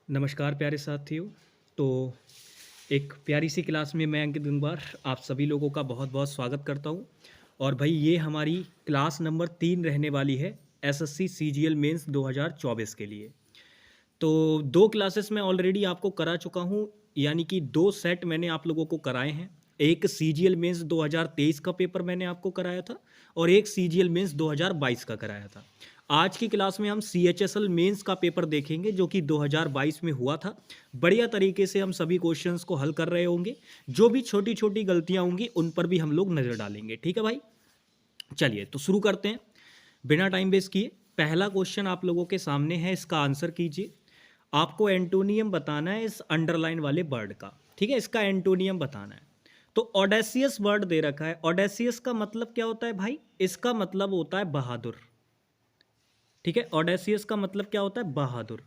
नमस्कार प्यारे साथियों। तो एक प्यारी सी क्लास में मैं अंकित गंगवार आप सभी लोगों का बहुत बहुत स्वागत करता हूँ। और भाई ये हमारी क्लास नंबर 3 रहने वाली है एसएससी सीजीएल मेंस 2024 के लिए। तो 2 क्लासेस मैं ऑलरेडी आपको करा चुका हूँ, यानी कि 2 सेट मैंने आप लोगों को कराए हैं। एक सीजीएल मेंस 2023 का पेपर मैंने आपको कराया था और एक सीजीएल मेंस 2022 का कराया था। आज की क्लास में हम सीएचएसएल मेंस का पेपर देखेंगे जो कि 2022 में हुआ था। बढ़िया तरीके से हम सभी क्वेश्चंस को हल कर रहे होंगे। जो भी छोटी छोटी गलतियां होंगी उन पर भी हम लोग नज़र डालेंगे। ठीक है भाई, चलिए तो शुरू करते हैं बिना टाइम वेस्ट किए। पहला क्वेश्चन आप लोगों के सामने है, इसका आंसर कीजिए। आपको एंटोनियम बताना है इस अंडरलाइन वाले वर्ड का। ठीक है, इसका एंटोनियम बताना है। तो ऑडेसियस वर्ड दे रखा है। ऑडेसियस का मतलब क्या होता है भाई? इसका मतलब होता है बहादुर। ठीक है, ऑडेसियस का मतलब क्या होता है? बहादुर।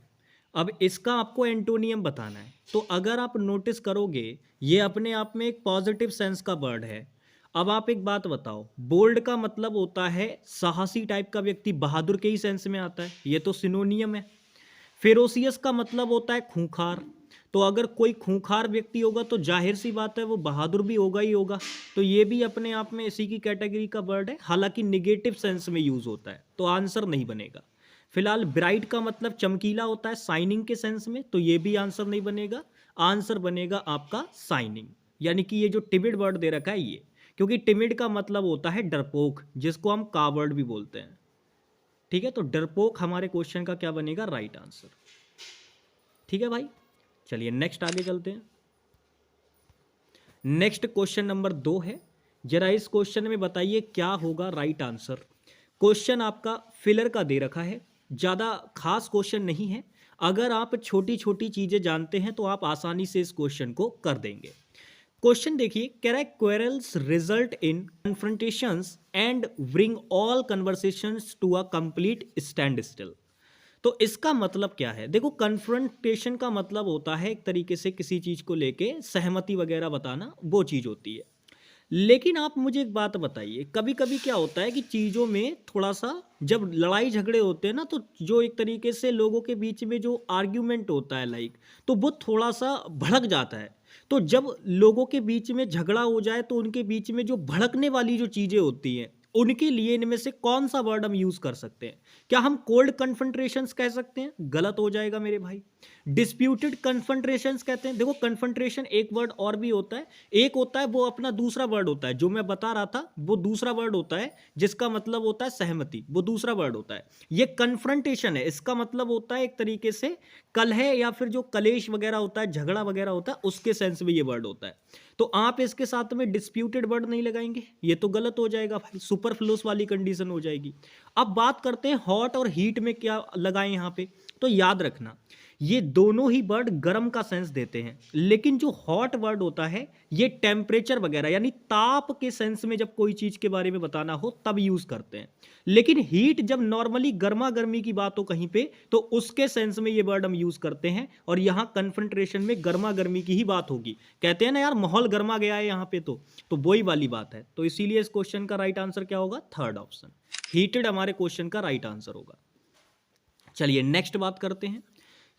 अब इसका आपको एंटोनियम बताना है। तो अगर आप नोटिस करोगे ये अपने आप में एक पॉजिटिव सेंस का वर्ड है। अब आप एक बात बताओ, बोल्ड का मतलब होता है साहसी टाइप का व्यक्ति, बहादुर के ही सेंस में आता है, ये तो सिनोनियम है। फेरोसियस का मतलब होता है खूंखार। तो अगर कोई खूंखार व्यक्ति होगा तो जाहिर सी बात है वो बहादुर भी होगा ही होगा। तो ये भी अपने आप में इसी की कैटेगरी का वर्ड है, हालांकि निगेटिव सेंस में यूज होता है, तो आंसर नहीं बनेगा। फिलहाल ब्राइट का मतलब चमकीला होता है शाइनिंग के सेंस में, तो ये भी आंसर नहीं बनेगा। आंसर बनेगा आपका शाइनिंग, यानी कि ये जो टिमिड वर्ड दे रखा है ये, क्योंकि टिमिड का मतलब होता है डरपोक, जिसको हम कावर्ड भी बोलते हैं। ठीक है, तो डरपोक हमारे क्वेश्चन का क्या बनेगा? Right answer. ठीक है भाई, चलिए नेक्स्ट आगे चलते हैं। नेक्स्ट क्वेश्चन नंबर 2 है। जरा इस क्वेश्चन में बताइए क्या होगा राइट आंसर। क्वेश्चन आपका फिलर का दे रखा है, ज़्यादा खास क्वेश्चन नहीं है। अगर आप छोटी छोटी चीज़ें जानते हैं तो आप आसानी से इस क्वेश्चन को कर देंगे। क्वेश्चन देखिए, कह रहा है quarrels result in confrontations and bring all conversations to a complete standstill. तो इसका मतलब क्या है? देखो, कन्फ्रंटेशन का मतलब होता है एक तरीके से किसी चीज को लेके सहमति वगैरह बताना, वो चीज होती है। लेकिन आप मुझे एक बात बताइए, कभी कभी क्या होता है कि चीज़ों में थोड़ा सा जब लड़ाई झगड़े होते हैं ना, तो जो एक तरीके से लोगों के बीच में जो आर्ग्यूमेंट होता है लाइक, तो वो थोड़ा सा भड़क जाता है। तो जब लोगों के बीच में झगड़ा हो जाए तो उनके बीच में जो भड़कने वाली जो चीज़ें होती हैं, उनके लिए इनमें से कौन सा वर्ड हम यूज़ कर सकते हैं? क्या हम कोल्ड कन्फ्रंट्रेशंस कह सकते हैं? गलत हो जाएगा मेरे भाई। डिस्प्यूटेड कन्फ्रंट्रेशंस कहते हैं। देखो, कन्फ्रंट्रेशन एक वर्ड और भी होता है। एक होता है वो अपना दूसरा वर्ड होता है, जो मैं बता रहा था वो दूसरा वर्ड होता है जिसका मतलब होता है सहमति, वो दूसरा वर्ड होता है। ये कन्फ्रंटेशन है, इसका मतलब होता है एक तरीके से कलह या फिर जो कलेश वगैरह होता है, झगड़ा वगैरह होता है, उसके सेंस में ये वर्ड होता है। तो आप इसके साथ में डिस्प्यूटेड वर्ड नहीं लगाएंगे, ये तो गलत हो जाएगा भाई, सुपरफ्लूस वाली कंडीशन हो जाएगी। अब बात करते हैं हॉट और हीट में क्या लगाएं यहां पे। तो याद रखना, ये दोनों ही वर्ड गर्म का सेंस देते हैं, लेकिन जो हॉट वर्ड होता है ये टेम्परेचर वगैरह यानी ताप के सेंस में जब कोई चीज के बारे में बताना हो तब यूज करते हैं। लेकिन हीट जब नॉर्मली गर्मा गर्मी की बात हो कहीं पे, तो उसके सेंस में ये वर्ड हम यूज करते हैं। और यहां कन्फ्रंट्रेशन में गर्मा गर्मी की ही बात होगी। कहते हैं ना यार, माहौल गर्मा गया है यहां पे, तो वही वाली बात है। तो इसीलिए इस क्वेश्चन का राइट आंसर क्या होगा? थर्ड ऑप्शन, हीटेड हमारे क्वेश्चन का राइट आंसर होगा। चलिए नेक्स्ट बात करते हैं।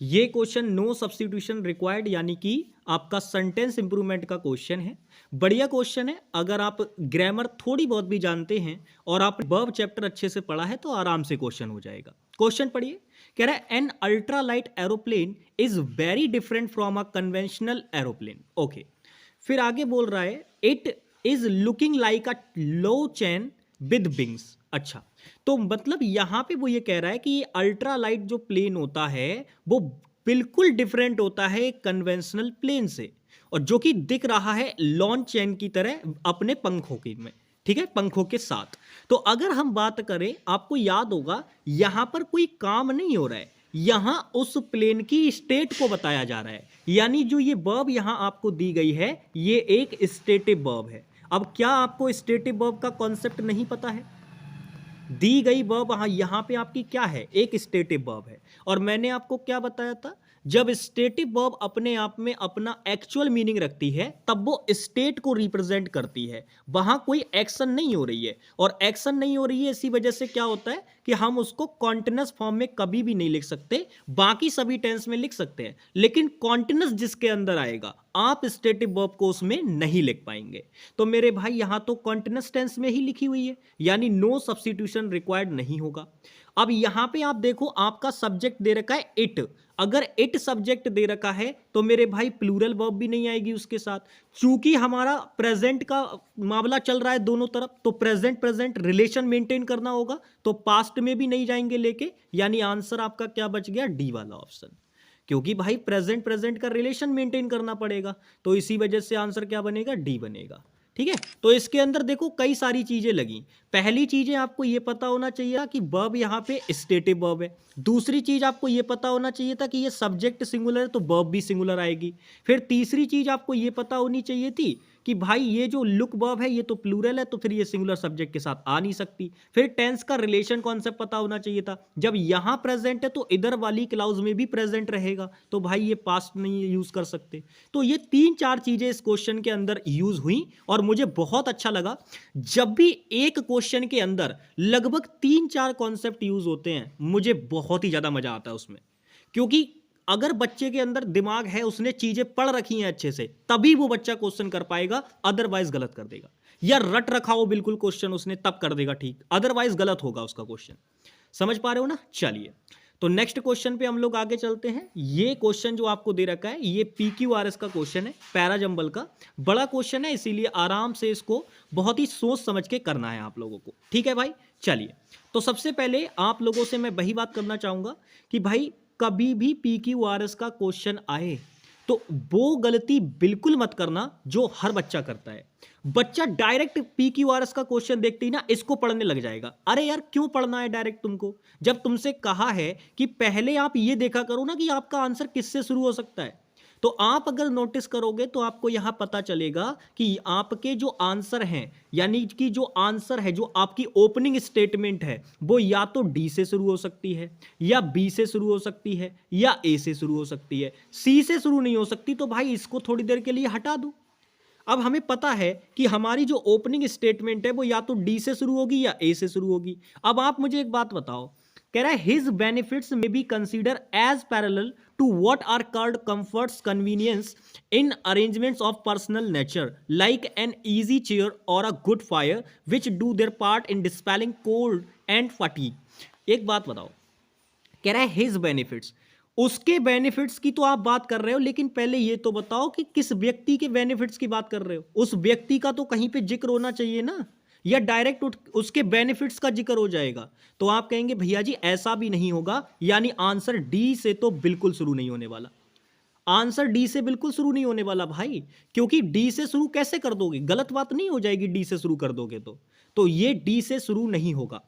ये क्वेश्चन नो सब्स्टिट्यूशन रिक्वायर्ड, यानी कि आपका सेंटेंस इंप्रूवमेंट का क्वेश्चन है। बढ़िया क्वेश्चन है। अगर आप ग्रामर थोड़ी बहुत भी जानते हैं और आपने वर्ब चैप्टर अच्छे से पढ़ा है तो आराम से क्वेश्चन हो जाएगा। क्वेश्चन पढ़िए, कह रहा है an ultra light aeroplane is very different from a conventional aeroplane. Okay, फिर आगे बोल रहा है it is looking like a low chain with wings. अच्छा, तो मतलब यहां पे वो ये कह रहा है कि अल्ट्रा लाइट जो प्लेन होता है वो बिल्कुल डिफरेंट होता है कन्वेंशनल प्लेन से, और जो कि दिख रहा है लॉन्च चैन की तरह अपने पंखों के में। ठीक है, पंखों के साथ। तो अगर हम बात करें, आपको याद होगा यहां पर कोई काम नहीं हो रहा है, यहां उस प्लेन की स्टेट को बताया जा रहा है। यानी जो ये वर्ब यहां आपको दी गई है ये एक स्टेटिव वर्ब है। अब क्या आपको स्टेटिव वर्ब का कॉन्सेप्ट नहीं पता है? दी गई वर्ब यहाँ पे आपकी क्या है? एक स्टेटिव वर्ब है। और मैंने आपको क्या बताया था? जब स्टेटिव वर्ब अपने आप में अपना एक्चुअल मीनिंग रखती है तब वो स्टेट को रिप्रेजेंट करती है, वहां कोई एक्शन नहीं हो रही है, और एक्शन नहीं हो रही है इसी वजह से क्या होता है कि हम उसको कॉन्टिन्यूअस फॉर्म में कभी भी नहीं लिख सकते, बाकी सभी टेंस में लिख सकते हैं, लेकिन कॉन्टिन्यूअस जिसके अंदर आएगा आप स्टेटिव वर्ब को उसमें नहीं लिख पाएंगे। तो मेरे भाई यहां तो कॉन्टिन्यूअस टेंस में ही लिखी हुई है, यानी नो सब्स्टिट्यूशन रिक्वायर्ड नहीं होगा। अब यहां पे आप देखो आपका सब्जेक्ट दे रखा है इट, अगर इट सब्जेक्ट दे रखा है तो मेरे भाई प्लूरल वर्ब भी नहीं आएगी उसके साथ, चूंकि हमारा प्रेजेंट का मामला चल रहा है दोनों तरफ, तो प्रेजेंट प्रेजेंट रिलेशन मेंटेन करना होगा, तो पास्ट में भी नहीं जाएंगे लेके, यानी आंसर आपका क्या बच गया, डी वाला ऑप्शन, क्योंकि भाई प्रेजेंट प्रेजेंट का रिलेशन मेंटेन करना पड़ेगा, तो इसी वजह से आंसर क्या बनेगा, डी बनेगा। ठीक है, तो इसके अंदर देखो कई सारी चीजें लगी। पहली चीजें आपको ये पता होना चाहिए था कि वर्ब यहाँ पे स्टेटिव वर्ब है, दूसरी चीज आपको ये पता होना चाहिए था कि ये सब्जेक्ट सिंगुलर है तो वर्ब भी सिंगुलर आएगी, फिर तीसरी चीज आपको ये पता होनी चाहिए थी कि भाई ये जो लुक वर्ब है ये तो प्लूरल है तो फिर ये सिंगुलर सब्जेक्ट के साथ आ नहीं सकती, फिर टेंस का रिलेशन कॉन्सेप्ट पता होना चाहिए था, जब यहां प्रेजेंट है तो इधर वाली क्लाउज में भी प्रेजेंट रहेगा, तो भाई ये पास्ट नहीं यूज कर सकते। तो ये 3-4 चीजें इस क्वेश्चन के अंदर यूज हुई, और मुझे बहुत अच्छा लगा जब भी एक क्वेश्चन के अंदर लगभग 3-4 कॉन्सेप्ट यूज होते हैं, मुझे बहुत ही ज्यादा मजा आता है उसमें, क्योंकि अगर बच्चे के अंदर दिमाग है, उसने चीजें पढ़ रखी हैं अच्छे से, तभी वो बच्चा क्वेश्चन कर पाएगा, अदरवाइज गलत कर देगा, या रट रखा हो बिल्कुल क्वेश्चन उसने तब कर देगा ठीक, अदरवाइज गलत होगा उसका क्वेश्चन। समझ पा रहे हो ना? चलिए, तो नेक्स्ट क्वेश्चन पे हम लोग आगे चलते हैं। ये क्वेश्चन जो आपको दे रखा है ये PQRS का क्वेश्चन है, पैराजंबल का बड़ा क्वेश्चन है, इसीलिए आराम से इसको बहुत ही सोच समझ के करना है आप लोगों को। ठीक है भाई, चलिए, तो सबसे पहले आप लोगों से मैं वही बात करना चाहूंगा कि भाई कभी भी PQRS का क्वेश्चन आए तो वो गलती बिल्कुल मत करना जो हर बच्चा करता है। बच्चा डायरेक्ट PQRS का क्वेश्चन देखते ही ना इसको पढ़ने लग जाएगा। अरे यार क्यों पढ़ना है डायरेक्ट तुमको, जब तुमसे कहा है कि पहले आप ये देखा करो ना कि आपका आंसर किससे शुरू हो सकता है। तो आप अगर नोटिस करोगे तो आपको यहां पता चलेगा कि आपके जो आंसर हैं, यानी कि जो आंसर है, जो आपकी ओपनिंग स्टेटमेंट है, वो या तो डी से शुरू हो सकती है, या बी से शुरू हो सकती है, या ए से शुरू हो सकती है, सी से शुरू नहीं हो सकती, तो भाई इसको थोड़ी देर के लिए हटा दो। अब हमें पता है कि हमारी जो ओपनिंग स्टेटमेंट है वो या तो डी से शुरू होगी या ए से शुरू होगी। अब आप मुझे एक बात बताओ, कह रहा है his benefits may be consider as parallel to what are called comforts convenience in arrangements of personal nature like an easy chair or a good fire which do their part in dispelling cold and fatigue. एक बात बताओ, कह रहा है his benefits, उसके benefits की तो आप बात कर रहे हो, लेकिन पहले ये तो बताओ कि किस व्यक्ति के बेनिफिट्स की बात कर रहे हो। उस व्यक्ति का तो कहीं पे जिक्र होना चाहिए ना, या डायरेक्ट उसके बेनिफिट्स का जिक्र हो जाएगा। तो आप कहेंगे भैया जी ऐसा भी नहीं होगा, यानी आंसर डी से तो बिल्कुल शुरू नहीं होने वाला। आंसर डी से बिल्कुल शुरू नहीं होने वाला भाई, क्योंकि डी से शुरू कैसे कर दोगे, गलत बात नहीं हो जाएगी डी से शुरू कर दोगे तो ये डी से शुरू नहीं होगा।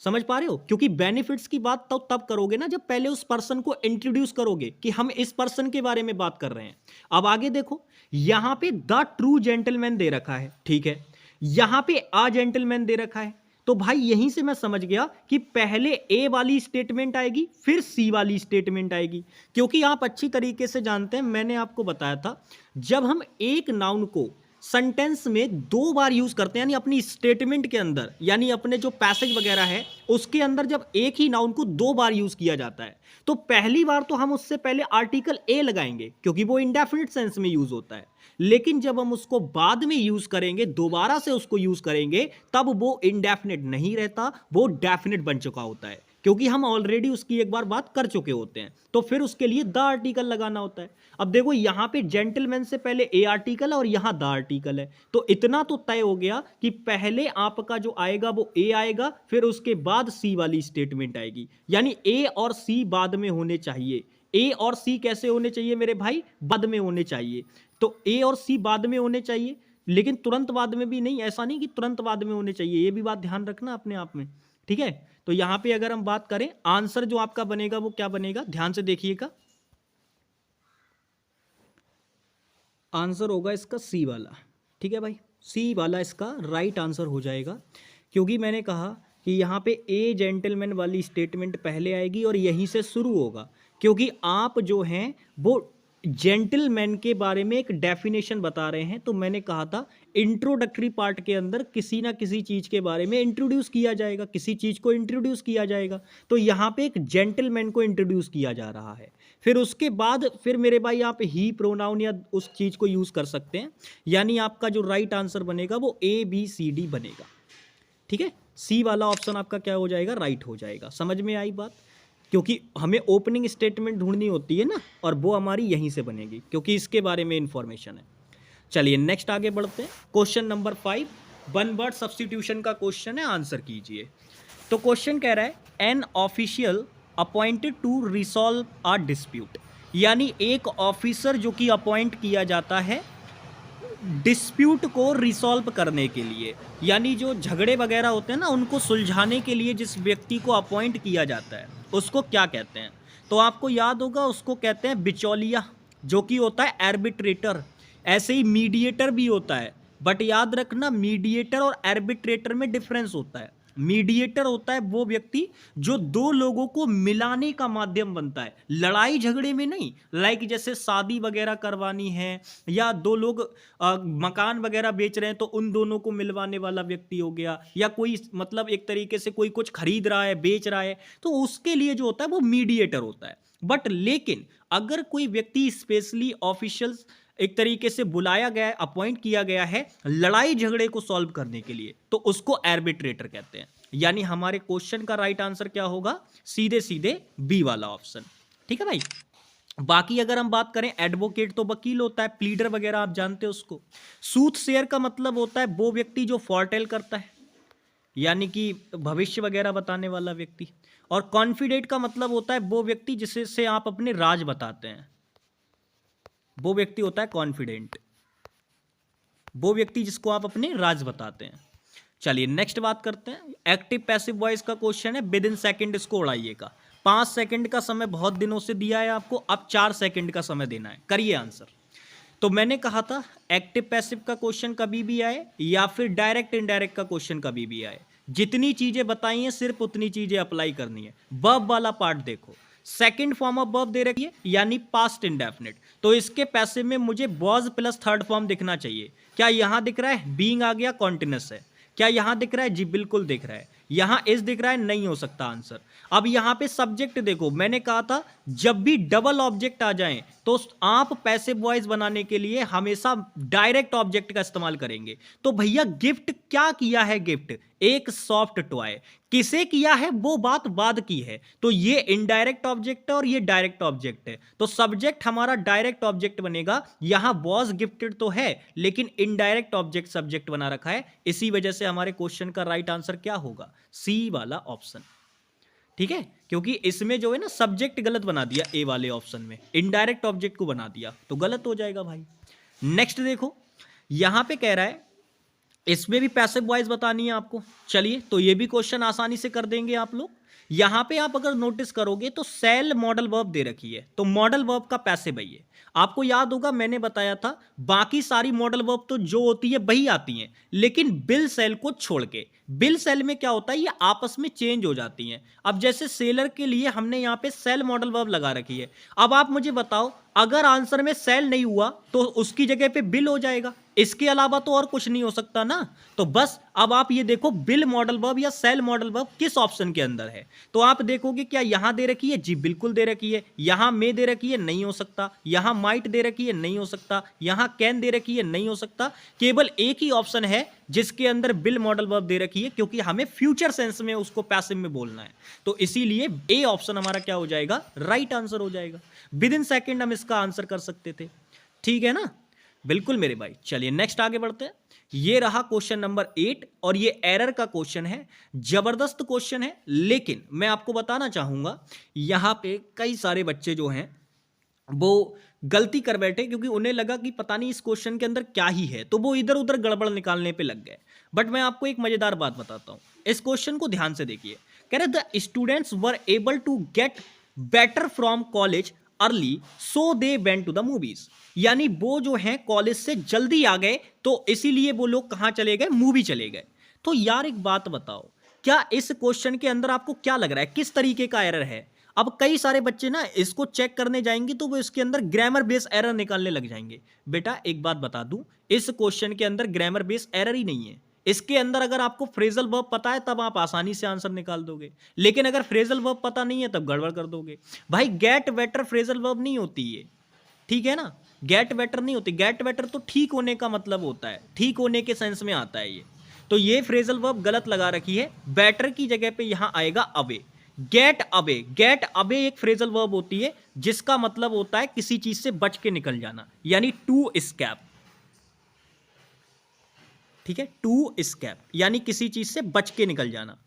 समझ पा रहे हो, क्योंकि बेनिफिट्स की बात तो तब करोगे ना जब पहले उस पर्सन को इंट्रोड्यूस करोगे कि हम इस पर्सन के बारे में बात कर रहे हैं। अब आगे देखो, यहां पे द ट्रू जेंटलमैन दे रखा है, ठीक है, यहां पे अ जेंटलमैन दे रखा है, तो भाई यहीं से मैं समझ गया कि पहले ए वाली स्टेटमेंट आएगी फिर सी वाली स्टेटमेंट आएगी, क्योंकि आप अच्छी तरीके से जानते हैं, मैंने आपको बताया था जब हम एक नाउन को सेंटेंस में 2 बार यूज करते हैं, यानी अपनी स्टेटमेंट के अंदर, यानी अपने जो पैसेज वगैरह है उसके अंदर जब एक ही नाउन को 2 बार यूज किया जाता है, तो पहली बार तो हम उससे पहले आर्टिकल ए लगाएंगे क्योंकि वो इंडेफिनिट सेंस में यूज होता है, लेकिन जब हम उसको बाद में यूज करेंगे, दोबारा से उसको यूज करेंगे, तब वो इंडेफिनिट नहीं रहता, वो डेफिनिट बन चुका होता है, क्योंकि हम ऑलरेडी उसकी एक बार बात कर चुके होते हैं, तो फिर उसके लिए द आर्टिकल लगाना होता है। अब देखो यहां पे जेंटलमैन से पहले ए आर्टिकल है और यहां द आर्टिकल है, तो इतना तो तय हो गया कि पहले आपका जो आएगा वो ए आएगा, फिर उसके बाद सी वाली स्टेटमेंट आएगी, यानी ए और सी बाद में होने चाहिए। ए और सी कैसे होने चाहिए मेरे भाई, बाद में होने चाहिए, तो ए और सी बाद में होने चाहिए, लेकिन तुरंत बाद में भी नहीं, ऐसा नहीं कि तुरंत बाद में होने चाहिए, ये भी बात ध्यान रखना अपने आप में, ठीक है। तो यहां पे अगर हम बात करें, आंसर जो आपका बनेगा वो क्या बनेगा, ध्यान से देखिएगा, आंसर होगा इसका सी वाला, ठीक है भाई, सी वाला इसका राइट आंसर हो जाएगा, क्योंकि मैंने कहा कि यहाँ पे ए जेंटलमैन वाली स्टेटमेंट पहले आएगी और यहीं से शुरू होगा, क्योंकि आप जो हैं वो जेंटलमैन के बारे में एक डेफिनेशन बता रहे हैं। तो मैंने कहा था इंट्रोडक्टरी पार्ट के अंदर किसी ना किसी चीज़ के बारे में इंट्रोड्यूस किया जाएगा, किसी चीज़ को इंट्रोड्यूस किया जाएगा। तो यहाँ पे एक जेंटलमैन को इंट्रोड्यूस किया जा रहा है। फिर उसके बाद फिर मेरे भाई आप ही प्रोनाउन या उस चीज़ को यूज़ कर सकते हैं, यानी आपका जो राइट आंसर बनेगा वो ABCD बनेगा। ठीक है, सी वाला ऑप्शन आपका क्या हो जाएगा, राइट हो जाएगा। समझ में आई बात? क्योंकि हमें ओपनिंग स्टेटमेंट ढूंढनी होती है ना, और वो हमारी यहीं से बनेगी क्योंकि इसके बारे में इंफॉर्मेशन है। चलिए नेक्स्ट आगे बढ़ते हैं। Question number 5 one word substitution का क्वेश्चन है, आंसर कीजिए। तो क्वेश्चन कह रहा है an official appointed to resolve a dispute, यानी एक ऑफिसर जो कि अपॉइंट किया जाता है डिस्प्यूट को रिसॉल्व करने के लिए, यानी जो झगड़े वगैरह होते हैं ना उनको सुलझाने के लिए जिस व्यक्ति को अपॉइंट किया जाता है उसको क्या कहते हैं? तो आपको याद होगा उसको कहते हैं बिचौलिया, जो कि होता है आर्बिट्रेटर। ऐसे ही मीडिएटर भी होता है, बट याद रखना मीडिएटर और आर्बिट्रेटर में डिफरेंस होता है। मीडिएटर होता है वो व्यक्ति जो दो लोगों को मिलाने का माध्यम बनता है, लड़ाई झगड़े में नहीं। लाइक जैसे शादी वगैरह करवानी है या दो लोग मकान वगैरह बेच रहे हैं तो उन दोनों को मिलवाने वाला व्यक्ति हो गया, या कोई मतलब एक तरीके से कोई कुछ खरीद रहा है बेच रहा है तो उसके लिए जो होता है वो मीडिएटर होता है। बट लेकिन अगर कोई व्यक्ति स्पेशली ऑफिशियल्स एक तरीके से बुलाया गया है, अपॉइंट किया गया है लड़ाई झगड़े को सॉल्व करने के लिए, तो उसको आर्बिट्रेटर कहते हैं। यानी हमारे क्वेश्चन का राइट आंसर क्या होगा, सीधे सीधे बी वाला ऑप्शन। ठीक है भाई। बाकी अगर हम बात करें एडवोकेट तो वकील होता है, प्लीडर वगैरह आप जानते हो उसको। सूथसेयर का मतलब होता है वो व्यक्ति जो फॉरटेल करता है, यानी कि भविष्य वगैरह बताने वाला व्यक्ति। और कॉन्फिडेंट का मतलब होता है वो व्यक्ति जिससे आप अपने राज बताते हैं, वो व्यक्ति होता है कॉन्फिडेंट, वो व्यक्ति जिसको आप अपने राज बताते हैं। चलिए नेक्स्ट बात करते हैं। एक्टिव पैसिव वॉइस का क्वेश्चन है, विद इन सेकेंड इसको उड़ाइएगा। 5 सेकंड का समय बहुत दिनों से दिया है आपको, अब 4 सेकंड का समय देना है, करिए आंसर। तो मैंने कहा था एक्टिव पैसिव का क्वेश्चन कभी भी आए या फिर डायरेक्ट इनडायरेक्ट का क्वेश्चन कभी भी आए, जितनी चीजें बताई हैं सिर्फ उतनी चीजें अप्लाई करनी है। वर्ब वाला पार्ट देखो, सेकंड फॉर्म ऑफ वर्ब दे रखी है यानी पास्ट इंडेफिनिट, तो इसके पैसिव में मुझे वॉज प्लस थर्ड फॉर्म दिखना चाहिए। क्या यहां दिख रहा है बीइंग आ गया, कॉन्टिन्यूअस है। क्या यहां दिख रहा है, जी बिल्कुल दिख रहा है। यहां इस दिख रहा है, नहीं हो सकता आंसर। अब यहां पे सब्जेक्ट देखो, मैंने कहा था जब भी डबल ऑब्जेक्ट आ जाएं तो आप पैसिव वॉइस बनाने के लिए हमेशा डायरेक्ट ऑब्जेक्ट का इस्तेमाल करेंगे। तो भैया गिफ्ट क्या किया है, गिफ्ट एक सॉफ्ट टॉय, किसे किया है वो बात बाद की है। तो ये इनडायरेक्ट ऑब्जेक्ट है और ये डायरेक्ट ऑब्जेक्ट है, तो सब्जेक्ट हमारा डायरेक्ट ऑब्जेक्ट बनेगा। यहां वॉज गिफ्टेड तो है लेकिन इनडायरेक्ट ऑब्जेक्ट सब्जेक्ट बना रखा है, इसी वजह से हमारे क्वेश्चन का राइट आंसर क्या होगा, सी वाला ऑप्शन। ठीक है, क्योंकि इसमें जो है ना सब्जेक्ट गलत बना दिया, ए वाले ऑप्शन में इनडायरेक्ट ऑब्जेक्ट को बना दिया तो गलत हो जाएगा भाई। नेक्स्ट देखो, यहां पे कह रहा है इसमें भी पैसिव वॉइस बतानी है आपको। चलिए तो ये भी क्वेश्चन आसानी से कर देंगे आप लोग। यहां पे आप अगर नोटिस करोगे तो सेल मॉडल वर्ब दे रखी है, तो मॉडल वर्ब का पैसिव है ये। आपको याद होगा मैंने बताया था बाकी सारी मॉडल वर्ब तो जो होती है वही आती हैं, लेकिन बिल सेल को छोड़ के। बिल सेल में क्या होता है, ये आपस में चेंज हो जाती हैं। अब जैसे सेलर के लिए हमने यहाँ पे सेल मॉडल वर्ब लगा रखी है। अब आप मुझे बताओ अगर आंसर में सेल नहीं हुआ तो उसकी जगह पे बिल हो जाएगा, इसके अलावा तो और कुछ नहीं हो सकता ना। तो बस अब आप ये देखो बिल मॉडल वर्ब या सेल मॉडल वर्ब किस ऑप्शन के अंदर है, तो आप देखोगे क्या यहां दे रखी है, जी बिल्कुल दे रखी है। यहां में दे रखी है, नहीं हो सकता। यहां माइट दे रखी है, नहीं हो सकता। यहां कैन दे रखी है, नहीं हो सकता। केवल एक ही ऑप्शन है जिसके अंदर बिल मॉडल वर्ब दे रखी है, क्योंकि हमें फ्यूचर सेंस में उसको पैसिव में बोलना है, तो इसीलिए ए ऑप्शन हमारा क्या हो जाएगा, राइट आंसर हो जाएगा। विद इन सेकेंड हम इसका आंसर कर सकते थे। ठीक है ना, बिल्कुल मेरे भाई। चलिए नेक्स्ट आगे बढ़ते हैं। ये रहा क्वेश्चन नंबर 8 और ये एरर का क्वेश्चन है, जबरदस्त क्वेश्चन है। लेकिन मैं आपको बताना चाहूंगा यहां पे कई सारे बच्चे जो हैं वो गलती कर बैठे, क्योंकि उन्हें लगा कि पता नहीं इस क्वेश्चन के अंदर क्या ही है, तो वो इधर उधर गड़बड़ निकालने पे लग गए। बट मैं आपको एक मजेदार बात बताता हूं, इस क्वेश्चन को ध्यान से देखिए। कह रहे the students were able to get better from college early so they went to the movies, यानी वो जो है कॉलेज से जल्दी आ गए तो इसीलिए वो लोग कहां चले गए, मूवी चले गए। तो यार एक बात बताओ, क्या इस क्वेश्चन के अंदर आपको क्या लग रहा है किस तरीके का एरर है? अब कई सारे बच्चे ना इसको चेक करने जाएंगे तो वो इसके अंदर ग्रामर बेस एरर निकालने लग जाएंगे। बेटा एक बात बता दूं, इस क्वेश्चन के अंदर ग्रामर बेस एरर ही नहीं है। इसके अंदर अगर आपको फ्रेजल वर्ब पता है तब आप आसानी से आंसर निकाल दोगे, लेकिन अगर फ्रेजल वर्ब पता नहीं है तब गड़बड़ कर दोगे। भाई गेट वेटर फ्रेजल वर्ब नहीं होती है, ठीक है ना, गेट बेटर नहीं होती। गेट बेटर तो ठीक होने का मतलब होता है, ठीक होने के सेंस में आता है ये। तो ये फ्रेजल वर्ब गलत लगा रखी है, बेटर की जगह पे यहां आएगा away. Get away, get away एक फ्रेजल वर्ब होती है जिसका मतलब होता है किसी चीज से बच के निकल जाना, यानी टू एस्केप, ठीक है, टू एस्केप यानी किसी चीज से बच के निकल जाना,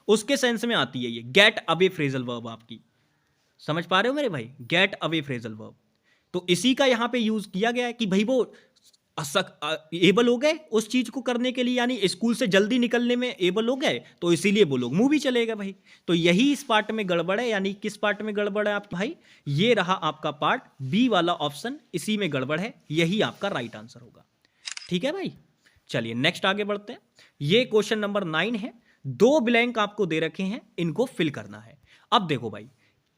उसके सेंस में आती है ये गेट अवे फ्रेजल वर्ब आपकी। समझ पा रहे हो मेरे भाई, गेट अवे फ्रेजल वर्ब। तो इसी का यहां पे यूज किया गया है कि भाई वो एबल हो गए उस चीज को करने के लिए, यानी स्कूल से जल्दी निकलने में एबल हो गए, तो इसीलिए वो लोग मूवी चलेगा भाई। तो यही इस पार्ट में गड़बड़ है, यानी किस पार्ट में गड़बड़ है आपका भाई, ये रहा आपका पार्ट बी वाला ऑप्शन, इसी में गड़बड़ है, यही आपका राइट आंसर होगा। ठीक है भाई, चलिए नेक्स्ट आगे बढ़ते हैं। ये क्वेश्चन नंबर 9 है, 2 ब्लैंक आपको दे रखे हैं, इनको फिल करना है। अब देखो भाई,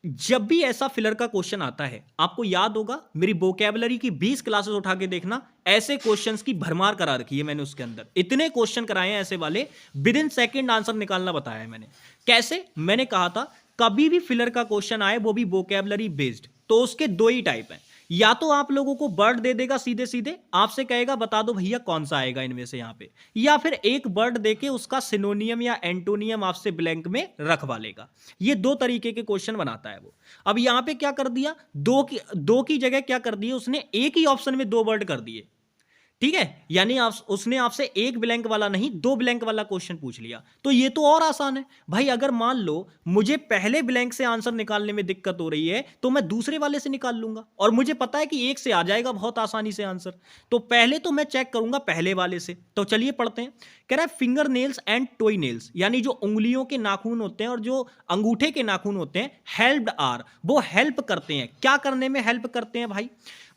जब भी ऐसा फिलर का क्वेश्चन आता है, आपको याद होगा मेरी वोकैबुलरी की 20 क्लासेस उठा के देखना, ऐसे क्वेश्चंस की भरमार करा रखी है मैंने उसके अंदर, इतने क्वेश्चन कराए हैं ऐसे वाले, विद इन सेकंड आंसर निकालना बताया है मैंने। कैसे, मैंने कहा था कभी भी फिलर का क्वेश्चन आए वो भी वोकैबुलरी बेस्ड, तो उसके 2 ही टाइप हैं, या तो आप लोगों को वर्ड दे देगा सीधे सीधे, आपसे कहेगा बता दो भैया कौन सा आएगा इनमें से यहाँ पे, या फिर एक वर्ड देके उसका सिनोनियम या एंटोनियम आपसे ब्लैंक में रखवा लेगा। ये 2 तरीके के क्वेश्चन बनाता है वो। अब यहाँ पे क्या कर दिया, दो की जगह क्या कर दिया उसने, एक ही ऑप्शन में 2 वर्ड कर दिए, ठीक है, यानी उसने आपसे एक ब्लैंक वाला नहीं 2 ब्लैंक वाला क्वेश्चन पूछ लिया। तो ये तो और आसान है भाई, अगर मान लो मुझे पहले ब्लैंक से आंसर निकालने में दिक्कत हो रही है तो मैं दूसरे वाले से निकाल लूंगा, और मुझे पता है कि एक से आ जाएगा बहुत आसानी से आंसर, तो पहले तो मैं चेक करूंगा पहले वाले से। तो चलिए पढ़ते हैं। कह रहा है फिंगर नेल्स एंड टोई नेल्स, यानी जो उंगलियों के नाखून होते हैं और जो अंगूठे के नाखून होते हैं, हेल्प्ड आर, वो हेल्प करते हैं, क्या करने में हेल्प करते हैं भाई,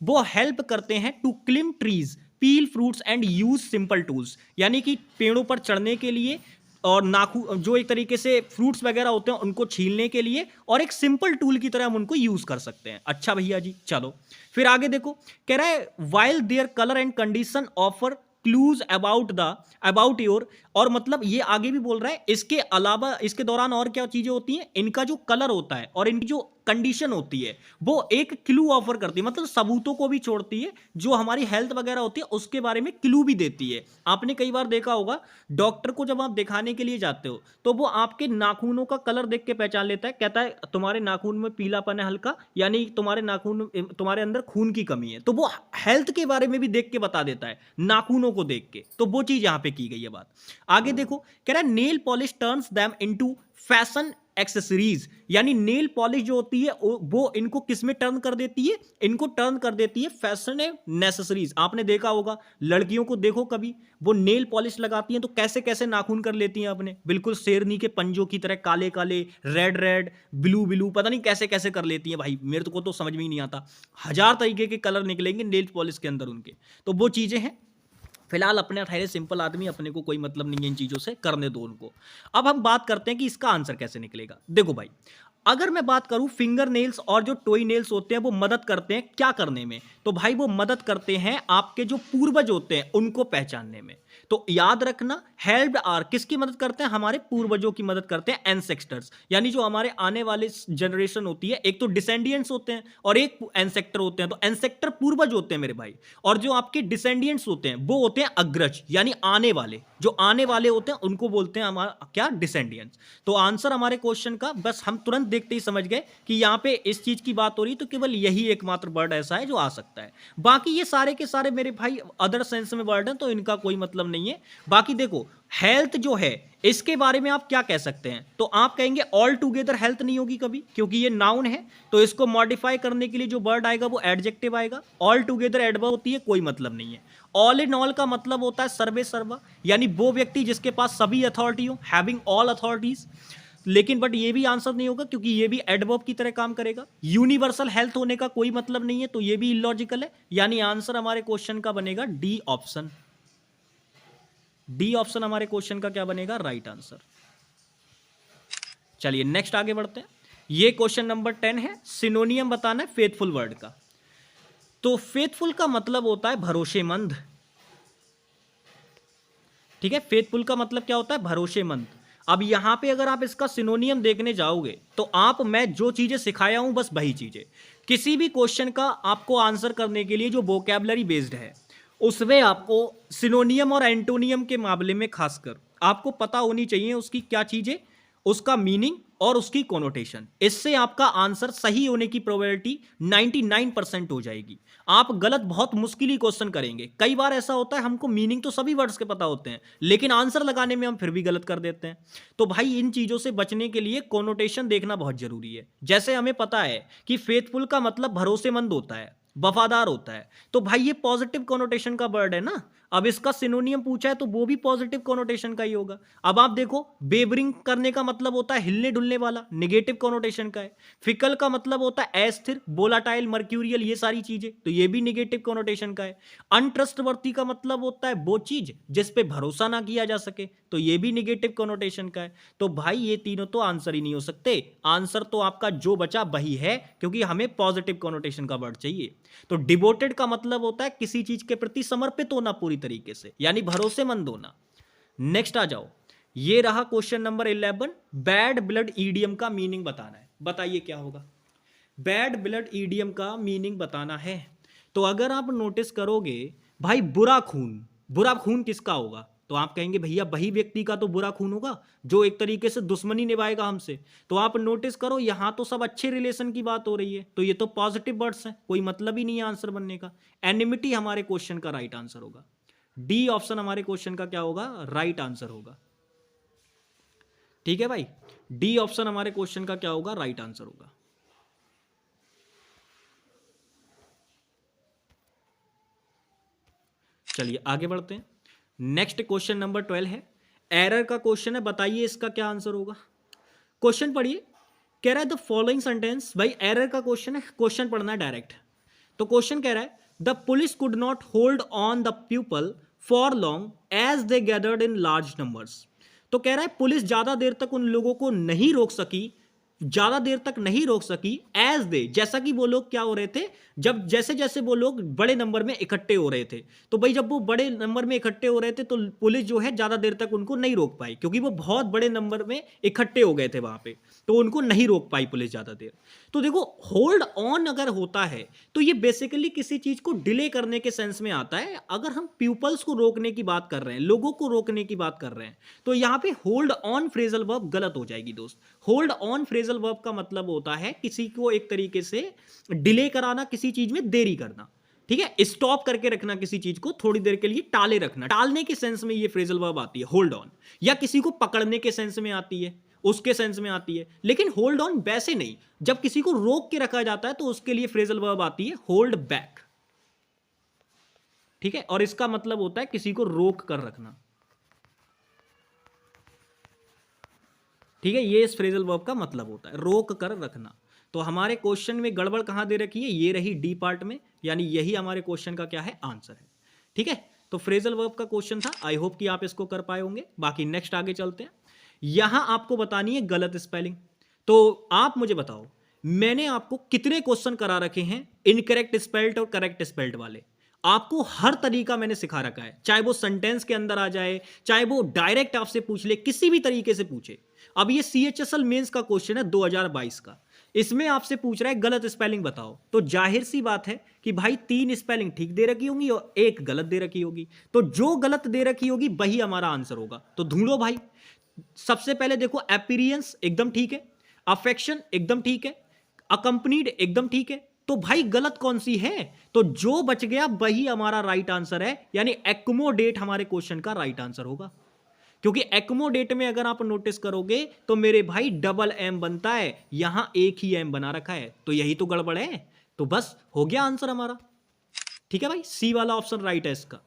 वो हेल्प करते हैं to climb trees, peel fruits and use simple tools, यानी कि पेड़ों पर चढ़ने के लिए और नाखून जो एक तरीके से फ्रूट्स वगैरह होते हैं उनको छीलने के लिए, और एक सिंपल टूल की तरह हम उनको यूज कर सकते हैं। अच्छा भैया जी, चलो फिर आगे देखो। कह रहा है while their colour and condition offer clues about your, और मतलब ये आगे भी बोल रहा है इसके अलावा इसके दौरान और क्या चीजें होती हैं, इनका जो कलर होता है और इनकी जो कंडीशन होती है वो एक क्लू ऑफर करती है, मतलब सबूतों को भी छोड़ती है, जो हमारी हेल्थ वगैरह होती है उसके बारे में क्लू भी देती है। आपने कई बार देखा होगा डॉक्टर को जब आप दिखाने के लिए जाते हो तो वो आपके नाखूनों का कलर देख के पहचान लेता है, कहता है तुम्हारे नाखून में पीलापन है हल्का, यानी तुम्हारे नाखून तुम्हारे अंदर खून की कमी है, तो वो हेल्थ के बारे में भी देख के बता देता है नाखूनों को देख के। तो वो चीज यहां पे की गई है बात। आगे देखो, कह रहा है nail polish turns them into fashion accessories, यानी नेल पॉलिश जो होती है वो इनको किस में टर्न कर देती है, इनको टर्न कर देती है फैशन नेसेसरीज। आपने देखा होगा लड़कियों को, देखो कभी वो नेल पॉलिश लगाती हैं तो कैसे कैसे नाखून कर लेती हैं अपने, बिल्कुल शेरनी के पंजों की तरह काले काले, रेड रेड, ब्लू ब्लू, पता नहीं कैसे कैसे कर लेती हैं भाई, मेरे को तो समझ में ही नहीं आता, 1000 तरीके के कलर निकलेंगे नेल पॉलिश के अंदर उनके। तो वो चीजें हैं, फिलहाल अपने ठहरे सिंपल आदमी, अपने को कोई मतलब नहीं है इन चीज़ों से, करने दो उनको। अब हम बात करते हैं कि इसका आंसर कैसे निकलेगा। देखो भाई, अगर मैं बात करूं फिंगर नेल्स और जो टोई नेल्स होते हैं वो मदद करते हैं क्या करने में, तो भाई वो मदद करते हैं आपके जो पूर्वज होते हैं उनको पहचानने में। तो याद रखना हेल्प्ड आर किसकी मदद करते हैं, हमारे पूर्वजों की मदद करते हैं, एंसेस्टर्स, यानी जो हमारे आने वाले जनरेशन होती है, एक तो डिसेंडियंट्स होते हैं और एक एंसेक्टर होते हैं। तो एंसेक्टर पूर्वज होते हैं मेरे भाई, और जो आपके डिसेंडियंट्स होते हैं वो होते हैं अग्रज, यानी आने वाले, जो आने वाले होते हैं उनको बोलते हैं हमारा क्या, डिसेंडियंट्स। तो आंसर हमारे क्वेश्चन का बस हम तुरंत देखते ही समझ गए कि यहां पे इस चीज की बात हो रही, तो केवल यही एकमात्र वर्ड ऐसा है जो आ सकता है, बाकी ये सारे के सारे मेरे भाई अदर सेंस में वर्ड हैं तो इनका कोई मतलब नहीं है। बाकी देखो हेल्थ जो है इसके बारे में आप क्या कह सकते हैं, तो आप कहेंगे ऑल टुगेदर हेल्थ नहीं होगी कभी, क्योंकि ये नाउन है, तो इसको मॉडिफाई करने के लिए जो वर्ड आएगा वो एडजेक्टिव आएगा। ऑल टुगेदर एडवर्ब होती है, कोई मतलब नहीं है। ऑल इन ऑल का मतलब होता है सर्वे सर्वा, यानी वो व्यक्ति जिसके पास सभी अथॉरिटी हो, हैविंग ऑल अथॉरिटीज, लेकिन बट ये भी आंसर नहीं होगा क्योंकि ये भी एडवर्ब की तरह काम करेगा। यूनिवर्सल हेल्थ होने का कोई मतलब नहीं है, तो ये भी इलॉजिकल है, यानी आंसर हमारे क्वेश्चन का बनेगा डी ऑप्शन। डी ऑप्शन हमारे क्वेश्चन का क्या बनेगा, राइट आंसर। चलिए नेक्स्ट आगे बढ़ते हैं। ये क्वेश्चन नंबर 10 है। सिनोनियम बताना है फेथफुल वर्ड का। तो फेथफुल का मतलब होता है भरोसेमंद। ठीक है, फेथफुल का मतलब क्या होता है? भरोसेमंद। अब यहां पे अगर आप इसका सिनोनियम देखने जाओगे तो मैं जो चीजें सिखाया हूं बस वही चीजें। किसी भी क्वेश्चन का आपको आंसर करने के लिए जो वोकैबुलरी बेस्ड है उसमें आपको सिनोनियम और एंटोनियम के मामले में खासकर आपको पता होनी चाहिए उसकी क्या चीजें, उसका मीनिंग और उसकी कोनोटेशन। इससे आपका आंसर सही होने की प्रोबेबिलिटी 99% हो जाएगी। आप गलत बहुत मुश्किल ही क्वेश्चन करेंगे। कई बार ऐसा होता है हमको मीनिंग तो सभी वर्ड्स के पता होते हैं लेकिन आंसर लगाने में हम फिर भी गलत कर देते हैं। तो भाई इन चीजों से बचने के लिए कोनोटेशन देखना बहुत जरूरी है। जैसे हमें पता है कि फेथफुल का मतलब भरोसेमंद होता है, वफादार होता है, तो भाई ये पॉजिटिव कोनोटेशन का वर्ड है ना। अब इसका सिनोनियम पूछा है तो वो भी पॉजिटिव कोनोटेशन का ही होगा। अब आप देखो, बेवरिंग करने का मतलब होता है हिलने डुलने वाला, नेगेटिव कोनोटेशन का है। फिकल का मतलब होता है अस्थिर, वोलाटाइल, मर्क्यूरियल, ये सारी चीजें, तो ये भी नेगेटिव कोनोटेशन का है। अनट्रस्टवर्दी का मतलब होता है वो चीज जिस पे भरोसा ना किया जा सके, तो ये भी नेगेटिव कोनोटेशन का है। तो भाई ये तीनों तो आंसर ही नहीं हो सकते। आंसर तो आपका जो बचा वही है, क्योंकि हमें पॉजिटिव कोनोटेशन का वर्ड चाहिए। तो डिवोटेड का मतलब होता है किसी चीज के प्रति समर्पित होना पूरी तरीके से, यानी भरोसेमंद होना। नेक्स्ट आ जाओ, ये रहा question number 11। Bad blood idiom का मीनिंग बताना है। बताइए क्या होगा? बैड ब्लड ईडियम का मीनिंग बताना है। तो अगर आप नोटिस करोगे भाई, बुरा खून किसका होगा? तो आप कहेंगे भैया वही व्यक्ति का तो बुरा खून होगा जो एक तरीके से दुश्मनी निभाएगा हमसे। तो आप नोटिस करो यहां तो सब अच्छे रिलेशन की बात हो रही है, तो ये तो पॉजिटिव वर्ड्स हैं, कोई मतलब ही नहीं है आंसर बनने का। एनिमिटी हमारे क्वेश्चन का राइट आंसर होगा। डी ऑप्शन हमारे क्वेश्चन का क्या होगा? राइट आंसर होगा। ठीक है भाई, डी ऑप्शन हमारे क्वेश्चन का क्या होगा? राइट आंसर होगा। चलिए आगे बढ़ते हैं। नेक्स्ट क्वेश्चन नंबर 12 है। एरर का क्वेश्चन है, बताइए इसका क्या आंसर होगा। क्वेश्चन पढ़िए, कह रहा है द फॉलोइंग सेंटेंस। भाई एरर का क्वेश्चन है, क्वेश्चन पढ़ना है डायरेक्ट। तो क्वेश्चन कह रहा है the police could not hold on the people for long as they gathered in large numbers. तो कह रहा है पुलिस ज्यादा देर तक उन लोगों को नहीं रोक सकी, ज्यादा देर तक नहीं रोक सकी, एज दे, जैसा कि वो लोग क्या हो रहे थे, जब जैसे जैसे वो लोग बड़े नंबर में इकट्ठे हो रहे थे। तो भाई जब वो बड़े नंबर में इकट्ठे हो रहे थे तो पुलिस जो है ज्यादा देर तक उनको नहीं रोक पाई, क्योंकि वो बहुत बड़े नंबर में इकट्ठे हो गए थे वहां पे, तो उनको नहीं रोक पाई पुलिस ज्यादा देर। तो देखो, होल्ड ऑन अगर होता है तो ये बेसिकली किसी चीज को डिले करने के सेंस में आता है। अगर हम पीपल्स को रोकने की बात कर रहे हैं, लोगों को रोकने की बात कर रहे हैं, तो यहां पे होल्ड ऑन फ्रेजल वर्ब गलत हो जाएगी दोस्त। होल्ड ऑन फ्रेजल वर्ब का मतलब होता है किसी को एक तरीके से डिले कराना, किसी चीज में देरी करना। ठीक है, स्टॉप करके रखना किसी चीज को, थोड़ी देर के लिए टाले रखना, टालने के सेंस में ये फ्रेजल वर्ब आती है होल्ड ऑन। या किसी को पकड़ने के सेंस में आती है, उसके सेंस में आती है। लेकिन होल्ड ऑन वैसे नहीं, जब किसी को रोक के रखा जाता है तो उसके लिए फ्रेजल वर्ब आती है होल्ड बैक। ठीक है, और इसका मतलब होता है किसी को रोक कर रखना। ठीक है, ये इस फ्रेजल वर्ब का मतलब होता है, रोक कर रखना। तो हमारे क्वेश्चन में गड़बड़ कहां दे रखी है? ये रही डी पार्ट में, यानी यही हमारे क्वेश्चन का क्या है? आंसर है। ठीक है, तो फ्रेजल वर्ब का क्वेश्चन था। आई होप कि आप इसको कर पाए होंगे। बाकी नेक्स्ट आगे चलते हैं। यहां आपको बतानी है गलत स्पेलिंग। तो आप मुझे बताओ, मैंने आपको कितने क्वेश्चन करा रखे हैं इनकरेक्ट स्पेल्ड और करेक्ट स्पेल्ड वाले? आपको हर तरीका मैंने सिखा रखा है, चाहे वो सेंटेंस के अंदर आ जाए, चाहे वो डायरेक्ट आपसे पूछ ले, किसी भी तरीके से पूछे। अब ये CHSL मेंस का क्वेश्चन है 2022 का, इसमें आपसे पूछ रहा है गलत स्पेलिंग बताओ। तो जाहिर सी बात है कि भाई 3 स्पेलिंग ठीक दे रखी होंगी और 1 गलत दे रखी होगी, तो जो गलत दे रखी होगी वही हमारा आंसर होगा। तो ढूंढो भाई। सबसे पहले देखो, अपीयरेंस एकदम ठीक है, अफेक्शन एकदम ठीक है, अकंपनीड एकदम ठीक है, तो भाई गलत कौन सी है? तो जो बच गया वही हमारा राइट आंसर है, यानी एक्मोडेट हमारे क्वेश्चन का राइट आंसर होगा। क्योंकि एक्मोडेट में अगर आप नोटिस करोगे तो मेरे भाई डबल एम बनता है, यहां एक ही एम बना रखा है, तो यही तो गड़बड़ है। तो बस हो गया आंसर हमारा। ठीक है भाई, सी वाला ऑप्शन राइट है इसका।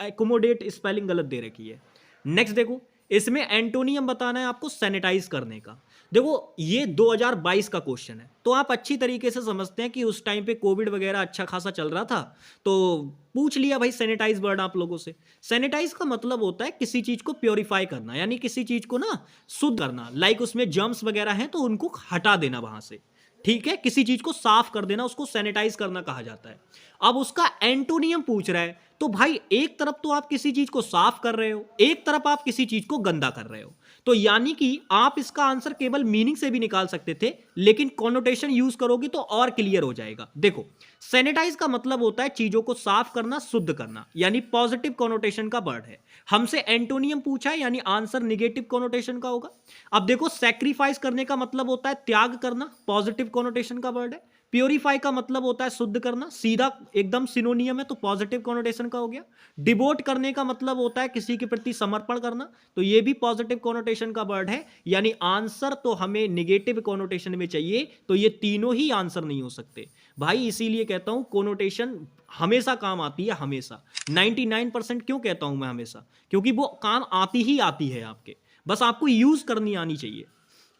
एक्मोडेट स्पेलिंग गलत दे रखी है। नेक्स्ट देखो, इसमें एंटोनियम बताना है आपको सैनिटाइज करने का। देखो ये 2022 का क्वेश्चन है, तो आप अच्छी तरीके से समझते हैं कि उस टाइम पे कोविड वगैरह अच्छा खासा चल रहा था, तो पूछ लिया भाई सैनिटाइज वर्ड आप लोगों से। सैनिटाइज का मतलब होता है किसी चीज को प्योरीफाई करना, यानी किसी चीज को ना शुद्ध करना, लाइक उसमें जर्म्स वगैरह हैं तो उनको हटा देना वहां से, ठीक है, किसी चीज को साफ कर देना, उसको सैनिटाइज करना कहा जाता है। अब उसका एंटोनियम पूछ रहा है, तो भाई एक तरफ तो आप किसी चीज को साफ कर रहे हो, एक तरफ आप किसी चीज को गंदा कर रहे हो, तो यानी कि आप इसका आंसर केवल मीनिंग से भी निकाल सकते थे, लेकिन कॉनोटेशन यूज करोगे तो और क्लियर हो जाएगा। देखो सैनिटाइज का मतलब होता है चीजों को साफ करना, शुद्ध करना, यानी पॉजिटिव कॉनोटेशन का वर्ड है। हमसे एंटोनियम पूछा है, यानी आंसर निगेटिव कॉनोटेशन का होगा। अब देखो सैक्रिफाइस करने का मतलब होता है त्याग करना, पॉजिटिव कॉनोटेशन का वर्ड है। प्योरीफाई का मतलब होता है शुद्ध करना, सीधा एकदम सिनोनियम है, तो पॉजिटिव कॉनोटेशन का हो गया। डिवोट करने का मतलब होता है किसी के प्रति समर्पण करना, तो ये भी पॉजिटिव कॉनोटेशन का वर्ड है, यानी आंसर तो हमें निगेटिव कॉनोटेशन में चाहिए, तो ये तीनों ही आंसर नहीं हो सकते भाई। इसीलिए कहता हूं कॉनोटेशन हमेशा काम आती है, हमेशा 99%। क्यों कहता हूं मैं हमेशा? क्योंकि वो काम आती ही आती है आपके, बस आपको यूज करनी आनी चाहिए।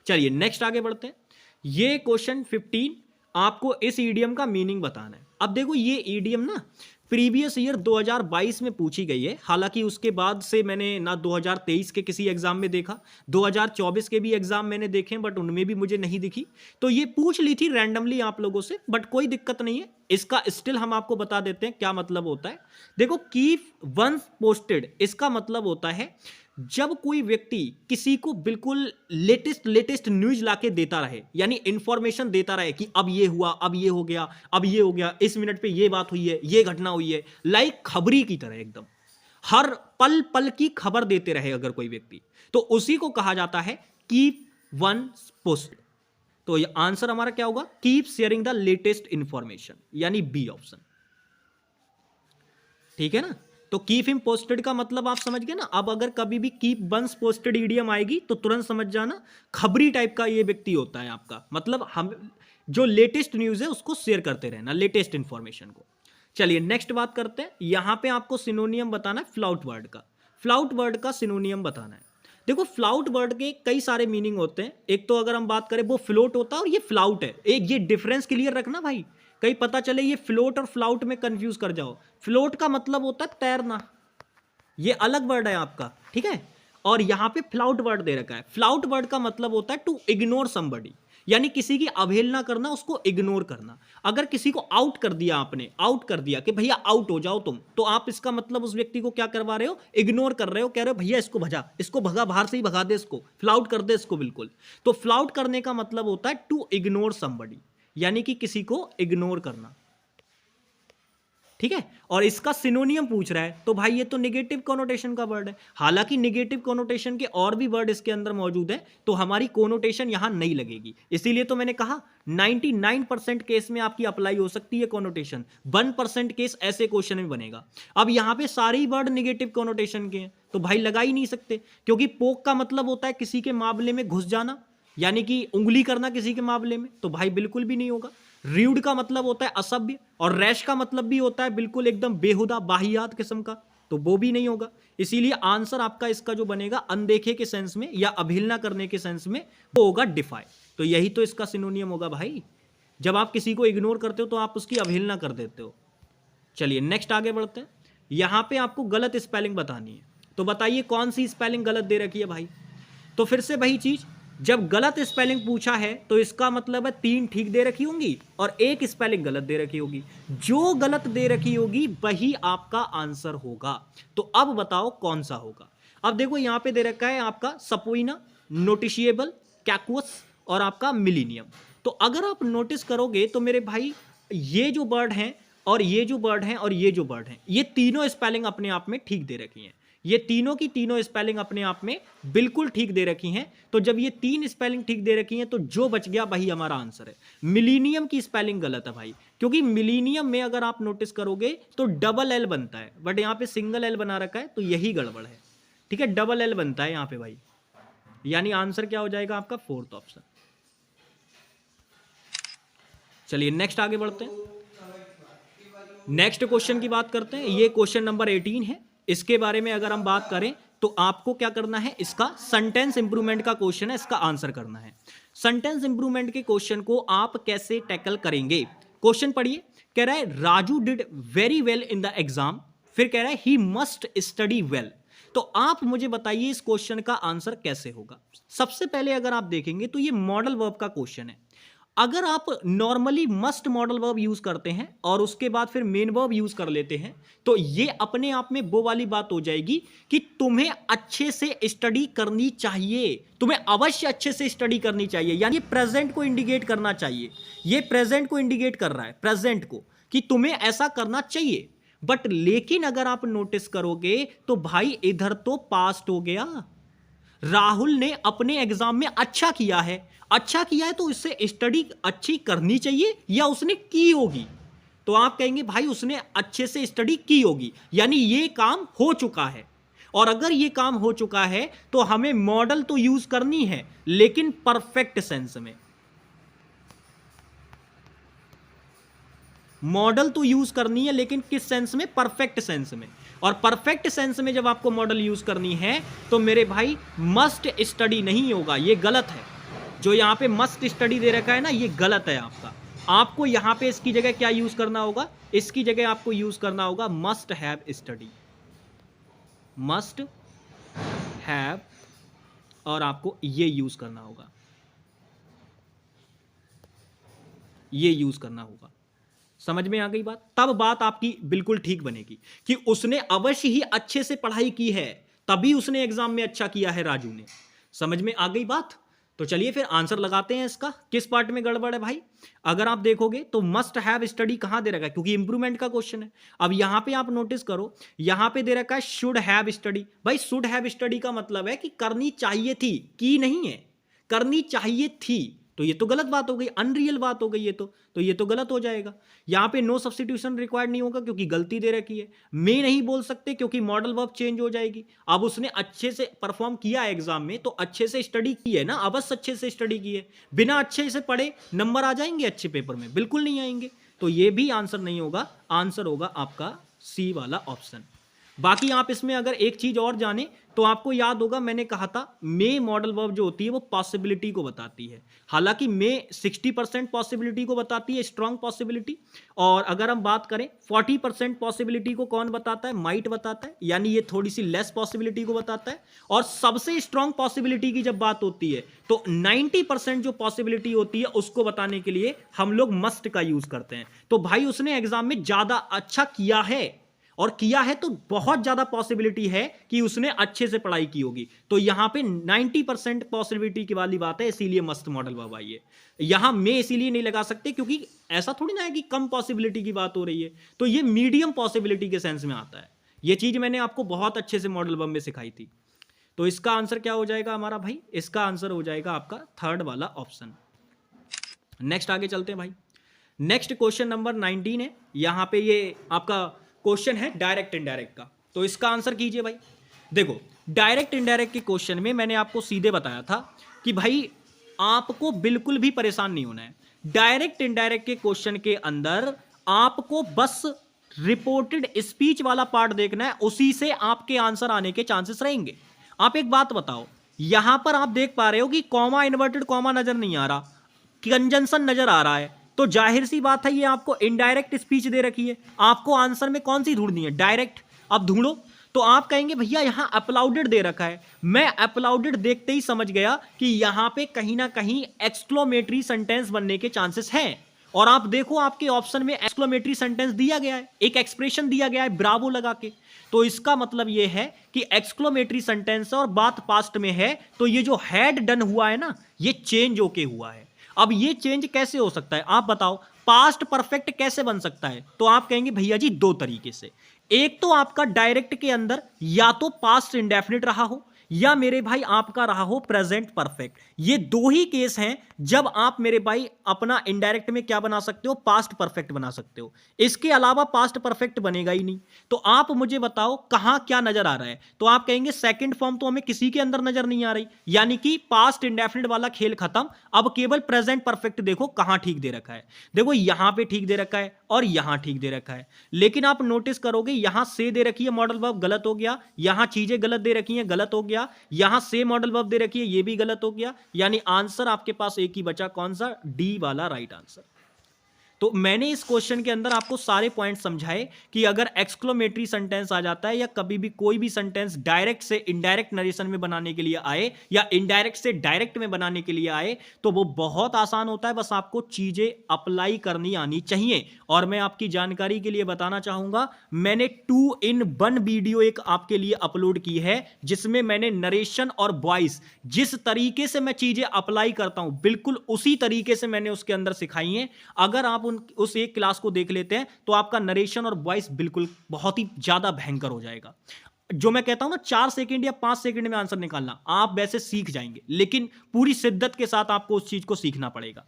चलिए नेक्स्ट आगे बढ़ते हैं। ये क्वेश्चन 15 आपको इस ईडियम का मीनिंग बताना है। अब देखो ये ईडियम ना प्रीवियस ईयर 2022 में पूछी गई है, हालांकि उसके बाद से मैंने ना 2023 के किसी एग्जाम में देखा, 2024 के भी एग्जाम मैंने देखे बट उनमें भी मुझे नहीं दिखी, तो ये पूछ ली थी रैंडमली आप लोगों से, बट कोई दिक्कत नहीं है, इसका स्टिल हम आपको बता देते हैं क्या मतलब होता है। देखो कीप वंस पोस्टेड, इसका मतलब होता है जब कोई व्यक्ति किसी को बिल्कुल लेटेस्ट न्यूज लाके देता रहे, यानी इंफॉर्मेशन देता रहे कि अब ये हुआ, अब ये हो गया, अब ये हो गया, इस मिनट पे ये बात हुई है, ये घटना हुई है, लाइक खबरी की तरह एकदम हर पल पल की खबर देते रहे अगर कोई व्यक्ति, तो उसी को कहा जाता है कीप वन पोस्टेड। तो ये आंसर हमारा क्या होगा? Keep sharing the latest information, यानी बी ऑप्शन, ठीक है ना। तो कीप हिम पोस्टेड का मतलब आप समझ गए ना। अब अगर कभी भी कीप वंस पोस्टेड ईडियम आएगी तो तुरंत समझ जाना खबरी टाइप का ये व्यक्ति होता है आपका, मतलब हम जो लेटेस्ट न्यूज है उसको शेयर करते रहना, लेटेस्ट इंफॉर्मेशन को। चलिए नेक्स्ट बात करते हैं। यहां पे आपको सिनोनियम बताना है फ्लाउट वर्ड का, फ्लाउट वर्ड का सिनोनियम बताना है। देखो फ्लाउट वर्ड के कई सारे मीनिंग होते हैं, एक तो अगर हम बात करें वो फ्लोट होता है और ये फ्लाउट है, एक ये डिफरेंस क्लियर रखना भाई, कहीं पता चले ये फ्लोट और फ्लाउट में कंफ्यूज कर जाओ। फ्लोट का मतलब होता है तैरना, ये अलग वर्ड है आपका, ठीक है। और यहां पे फ्लाउट वर्ड दे रखा है, फ्लाउट वर्ड का मतलब होता है टू इग्नोर समबडी, यानी किसी की अवहेलना करना, उसको इग्नोर करना। अगर किसी को आउट कर दिया आपने, आउट कर दिया कि भैया आउट हो जाओ तुम, तो आप इसका मतलब उस व्यक्ति को क्या करवा रहे हो? इग्नोर कर रहे हो, कह रहे हो भैया इसको भजा, इसको भगा, बाहर से ही भगा दे, इसको फ्लाउट कर दे इसको बिल्कुल। तो फ्लाउट करने का मतलब होता है टू इग्नोर समबडी, यानी कि किसी को इग्नोर करना, ठीक है। और इसका सिनोनियम पूछ रहा है, तो भाई ये तो नेगेटिव कोनोटेशन का वर्ड है। हालांकि नेगेटिव कोनोटेशन के और भी वर्ड इसके अंदर मौजूद है, तो हमारी कोनोटेशन यहां नहीं लगेगी, इसीलिए तो मैंने कहा 99% केस में आपकी अप्लाई हो सकती है कोनोटेशन, 1% केस ऐसे क्वेश्चन में बनेगा। अब यहां पे सारे ही वर्ड नेगेटिव कोनोटेशन के हैं, तो भाई लगा ही नहीं सकते, क्योंकि पोक का मतलब होता है किसी के मामले में घुस जाना, यानी कि उंगली करना किसी के मामले में, तो भाई बिल्कुल भी नहीं होगा। र्यूड का मतलब होता है असभ्य, और रैश का मतलब भी होता है बिल्कुल एकदम बेहुदा बाहियात किस्म का, तो वो भी नहीं होगा। इसीलिए आंसर आपका इसका जो बनेगा अनदेखे के सेंस में या अवहेलना करने के सेंस में, वो होगा डिफाई। तो यही तो इसका सिनोनियम होगा भाई, जब आप किसी को इग्नोर करते हो तो आप उसकी अवहेलना कर देते हो। चलिए नेक्स्ट आगे बढ़ते हैं। यहां पे आपको गलत स्पेलिंग बतानी है, तो बताइए कौन सी स्पेलिंग गलत दे रखी है भाई। तो फिर से वही चीज, जब गलत स्पेलिंग पूछा है तो इसका मतलब है 3 ठीक दे रखी होंगी और 1 स्पेलिंग गलत दे रखी होगी, जो गलत दे रखी होगी वही आपका आंसर होगा। तो अब बताओ कौन सा होगा। अब देखो यहां पे दे रखा है आपका सपोइना, नोटिशिएबल, कैक्वस और आपका मिलीनियम। तो अगर आप नोटिस करोगे तो मेरे भाई ये जो वर्ड हैं और ये जो वर्ड हैं और ये जो वर्ड हैं, ये तीनों स्पेलिंग अपने आप में ठीक दे रखी हैं, ये तीनों की तीनों स्पेलिंग अपने आप में बिल्कुल ठीक दे रखी हैं। तो जब ये 3 स्पेलिंग ठीक दे रखी हैं तो जो बच गया वही हमारा आंसर है। मिलीनियम की स्पेलिंग गलत है भाई, क्योंकि मिलीनियम में अगर आप नोटिस करोगे तो डबल एल बनता है, बट यहाँ पे सिंगल एल बना रखा है, तो यही गड़बड़ है, ठीक है। डबल एल बनता है यहाँ पे भाई, यानी आंसर क्या हो जाएगा आपका 4th ऑप्शन। चलिए नेक्स्ट आगे बढ़ते हैं। नेक्स्ट क्वेश्चन की बात करते हैं। ये क्वेश्चन नंबर 18 है। इसके बारे में अगर हम बात करें तो आपको क्या करना है, इसका सेंटेंस इंप्रूवमेंट का क्वेश्चन है, इसका आंसर करना है। सेंटेंस इंप्रूवमेंट के क्वेश्चन को आप कैसे टैकल करेंगे? क्वेश्चन पढ़िए, कह रहा है Raju did very well in the exam, फिर कह रहा है ही मस्ट स्टडी वेल। तो आप मुझे बताइए इस क्वेश्चन का आंसर कैसे होगा। सबसे पहले अगर आप देखेंगे तो ये मॉडल वर्ब का क्वेश्चन है। अगर आप normally must modal verb use करते हैं और उसके बाद फिर मेन वर्ब यूज कर लेते हैं तो ये अपने आप में वो वाली बात हो जाएगी कि तुम्हें अच्छे से स्टडी करनी चाहिए, तुम्हें अवश्य अच्छे से स्टडी करनी चाहिए, यानी प्रेजेंट को इंडिकेट करना चाहिए। ये प्रेजेंट को इंडिकेट कर रहा है, प्रेजेंट को, कि तुम्हें ऐसा करना चाहिए। बट लेकिन अगर आप नोटिस करोगे तो भाई इधर तो पास्ट हो गया। राहुल ने अपने एग्जाम में अच्छा किया है, अच्छा किया है तो इससे स्टडी अच्छी करनी चाहिए या उसने की होगी? तो आप कहेंगे भाई उसने अच्छे से स्टडी की होगी, यानी ये काम हो चुका है। और अगर ये काम हो चुका है तो हमें मॉडल तो यूज करनी है लेकिन परफेक्ट सेंस में। मॉडल तो यूज करनी है लेकिन किस सेंस में? परफेक्ट सेंस में। और परफेक्ट सेंस में जब आपको मॉडल यूज करनी है तो मेरे भाई मस्ट स्टडी नहीं होगा, ये गलत है। जो यहां पे मस्ट स्टडी दे रखा है ना, ये गलत है आपका। आपको यहां पे इसकी जगह क्या यूज करना होगा? इसकी जगह आपको यूज करना होगा must have study, must have, और आपको ये यूज करना होगा, ये यूज करना होगा। समझ में आ गई बात? तब बात आपकी बिल्कुल ठीक बनेगी कि उसने अवश्य ही अच्छे से पढ़ाई की है, तभी उसने एग्जाम में अच्छा किया है राजू ने। समझ में आ गई बात? तो चलिए फिर आंसर लगाते हैं इसका। किस पार्ट में गड़बड़ है भाई? अगर आप देखोगे तो मस्ट हैव स्टडी कहां दे रखा है, क्योंकि इंप्रूवमेंट का क्वेश्चन है। अब यहां पे आप नोटिस करो, यहां पे दे रखा है शुड हैव स्टडी। भाई शुड हैव स्टडी का मतलब है कि करनी चाहिए थी, की नहीं है, करनी चाहिए थी। तो ये तो गलत बात हो गई, अनरियल बात हो गई ये तो ये तो गलत हो जाएगा। यहां पे नो सब्स्टिट्यूशन रिक्वायर्ड नहीं होगा क्योंकि गलती दे रखी है। मैं नहीं बोल सकते क्योंकि मॉडल वर्ब चेंज हो जाएगी। अब उसने अच्छे से परफॉर्म किया एग्जाम में तो अच्छे से स्टडी की है ना, अवश्य अच्छे से स्टडी की है। बिना अच्छे से पढ़े नंबर आ जाएंगे अच्छे पेपर में? बिल्कुल नहीं आएंगे। तो ये भी आंसर नहीं होगा, आंसर होगा आपका सी वाला ऑप्शन। बाकी आप इसमें अगर एक चीज और जाने तो आपको याद होगा मैंने कहा था मे मॉडल वर्ब जो होती है वो पॉसिबिलिटी को बताती है। हालांकि मे 60% पॉसिबिलिटी को बताती है, स्ट्रांग पॉसिबिलिटी। और अगर हम बात करें 40% पॉसिबिलिटी को कौन बताता है? माइट बताता है, यानी ये थोड़ी सी लेस पॉसिबिलिटी को बताता है। और सबसे स्ट्रांग पॉसिबिलिटी की जब बात होती है तो 90% जो पॉसिबिलिटी होती है उसको बताने के लिए हम लोग मस्ट का यूज करते हैं। तो भाई उसने एग्जाम में ज्यादा अच्छा किया है, और किया है तो बहुत ज्यादा पॉसिबिलिटी है कि उसने अच्छे से पढ़ाई की होगी। तो यहां पे 90% पॉसिबिलिटी की वाली बात है, इसीलिए मस्त मॉडल वर्ब आई है। यहां में इसीलिए नहीं लगा सकते क्योंकि ऐसा थोड़ी ना है कि कम पॉसिबिलिटी की बात हो रही है, तो ये मीडियम पॉसिबिलिटी के सेंस में आता है। ये चीज मैंने आपको बहुत अच्छे से मॉडल वर्ब में सिखाई थी। तो इसका आंसर क्या हो जाएगा हमारा भाई? इसका आंसर हो जाएगा आपका थर्ड वाला ऑप्शन। नेक्स्ट आगे चलते हैं भाई। नेक्स्ट क्वेश्चन नंबर 19 है। यहां पे ये आपका क्वेश्चन है डायरेक्ट इनडायरेक्ट का। तो इसका आंसर कीजिए भाई। देखो डायरेक्ट इनडायरेक्ट के क्वेश्चन में मैंने आपको सीधे बताया था कि भाई आपको बिल्कुल भी परेशान नहीं होना है। डायरेक्ट इनडायरेक्ट के क्वेश्चन के अंदर आपको बस रिपोर्टेड स्पीच वाला पार्ट देखना है, उसी से आपके आंसर आने के चांसेस रहेंगे। आप एक बात बताओ, यहां पर आप देख पा रहे हो कि कॉमा इन्वर्टेड कॉमा नजर नहीं आ रहा, कंजंक्शन नजर आ रहा है, तो जाहिर सी बात है ये आपको इनडायरेक्ट स्पीच दे रखी है। आपको आंसर में कौन सी ढूंढनी है? डायरेक्ट। अब ढूंढो। तो आप कहेंगे भैया यहां अपलाउडेड दे रखा है। मैं अपलाउडेड देखते ही समझ गया कि यहां पे कहीं ना कहीं एक्सक्लेमेटरी सेंटेंस बनने के चांसेस हैं। और आप देखो आपके ऑप्शन में एक्सक्लेमेटरी सेंटेंस दिया गया है, एक एक्सप्रेशन दिया गया है ब्रावो लगा के। तो इसका मतलब यह है कि एक्सक्लेमेटरी सेंटेंस और बात पास्ट में है, तो ये जो हैड डन हुआ है ना, ये चेंज होके हुआ है। अब ये चेंज कैसे हो सकता है आप बताओ? पास्ट परफेक्ट कैसे बन सकता है? तो आप कहेंगे भैया जी दो तरीके से। एक तो आपका डायरेक्ट के अंदर या तो पास्ट इंडेफिनिट रहा हो, या मेरे भाई आपका रहा हो प्रेजेंट परफेक्ट। ये दो ही केस हैं जब आप मेरे भाई अपना इनडायरेक्ट में क्या बना सकते हो, पास्ट परफेक्ट बना सकते हो। इसके अलावा पास्ट परफेक्ट बनेगा ही नहीं। तो आप मुझे बताओ कहां क्या नजर आ रहा है। तो आप कहेंगे सेकंड फॉर्म तो हमें किसी के अंदर नजर नहीं आ रही, यानी कि पास्ट इंडेफिनिट वाला खेल खत्म। अब केवल प्रेजेंट परफेक्ट देखो कहां ठीक दे रखा है। देखो यहां पे ठीक दे रखा है और यहां ठीक दे रखा है, लेकिन आप नोटिस करोगे यहां से दे रखी है मॉडल वर्ब, गलत हो गया। यहां चीजें गलत दे रखी हैं, गलत हो गया। यहां से मॉडल वर्ब दे रखी है, ये भी गलत हो गया। यानी आंसर आपके पास एक ही बचा, कौन सा, डी वाला राइट आंसर। तो मैंने इस क्वेश्चन के अंदर आपको सारे पॉइंट समझाए कि अगर एक्सक्लेमेटरी सेंटेंस आ जाता है या कभी भी कोई भी सेंटेंस डायरेक्ट से इनडायरेक्ट नरेशन में बनाने के लिए आए या इनडायरेक्ट से डायरेक्ट में बनाने के लिए आए तो वो बहुत आसान होता है, बस आपको चीजें अप्लाई करनी आनी चाहिए। और मैं आपकी जानकारी के लिए बताना चाहूंगा, मैंने 2-in-1 वीडियो एक आपके लिए अपलोड की है जिसमें मैंने नरेशन और वॉइस जिस तरीके से मैं चीजें अप्लाई करता हूं बिल्कुल उसी तरीके से मैंने उसके अंदर सिखाई है। अगर आप उस एक क्लास को देख लेते हैं तो आपका नरेशन और वॉइस बिल्कुल बहुत ही ज्यादा भयंकर हो जाएगा। जो मैं कहता हूं ना 4 सेकंड या 5 सेकंड में आंसर निकालना, आप वैसे सीख जाएंगे, लेकिन पूरी शिद्दत के साथ आपको उस चीज को सीखना पड़ेगा।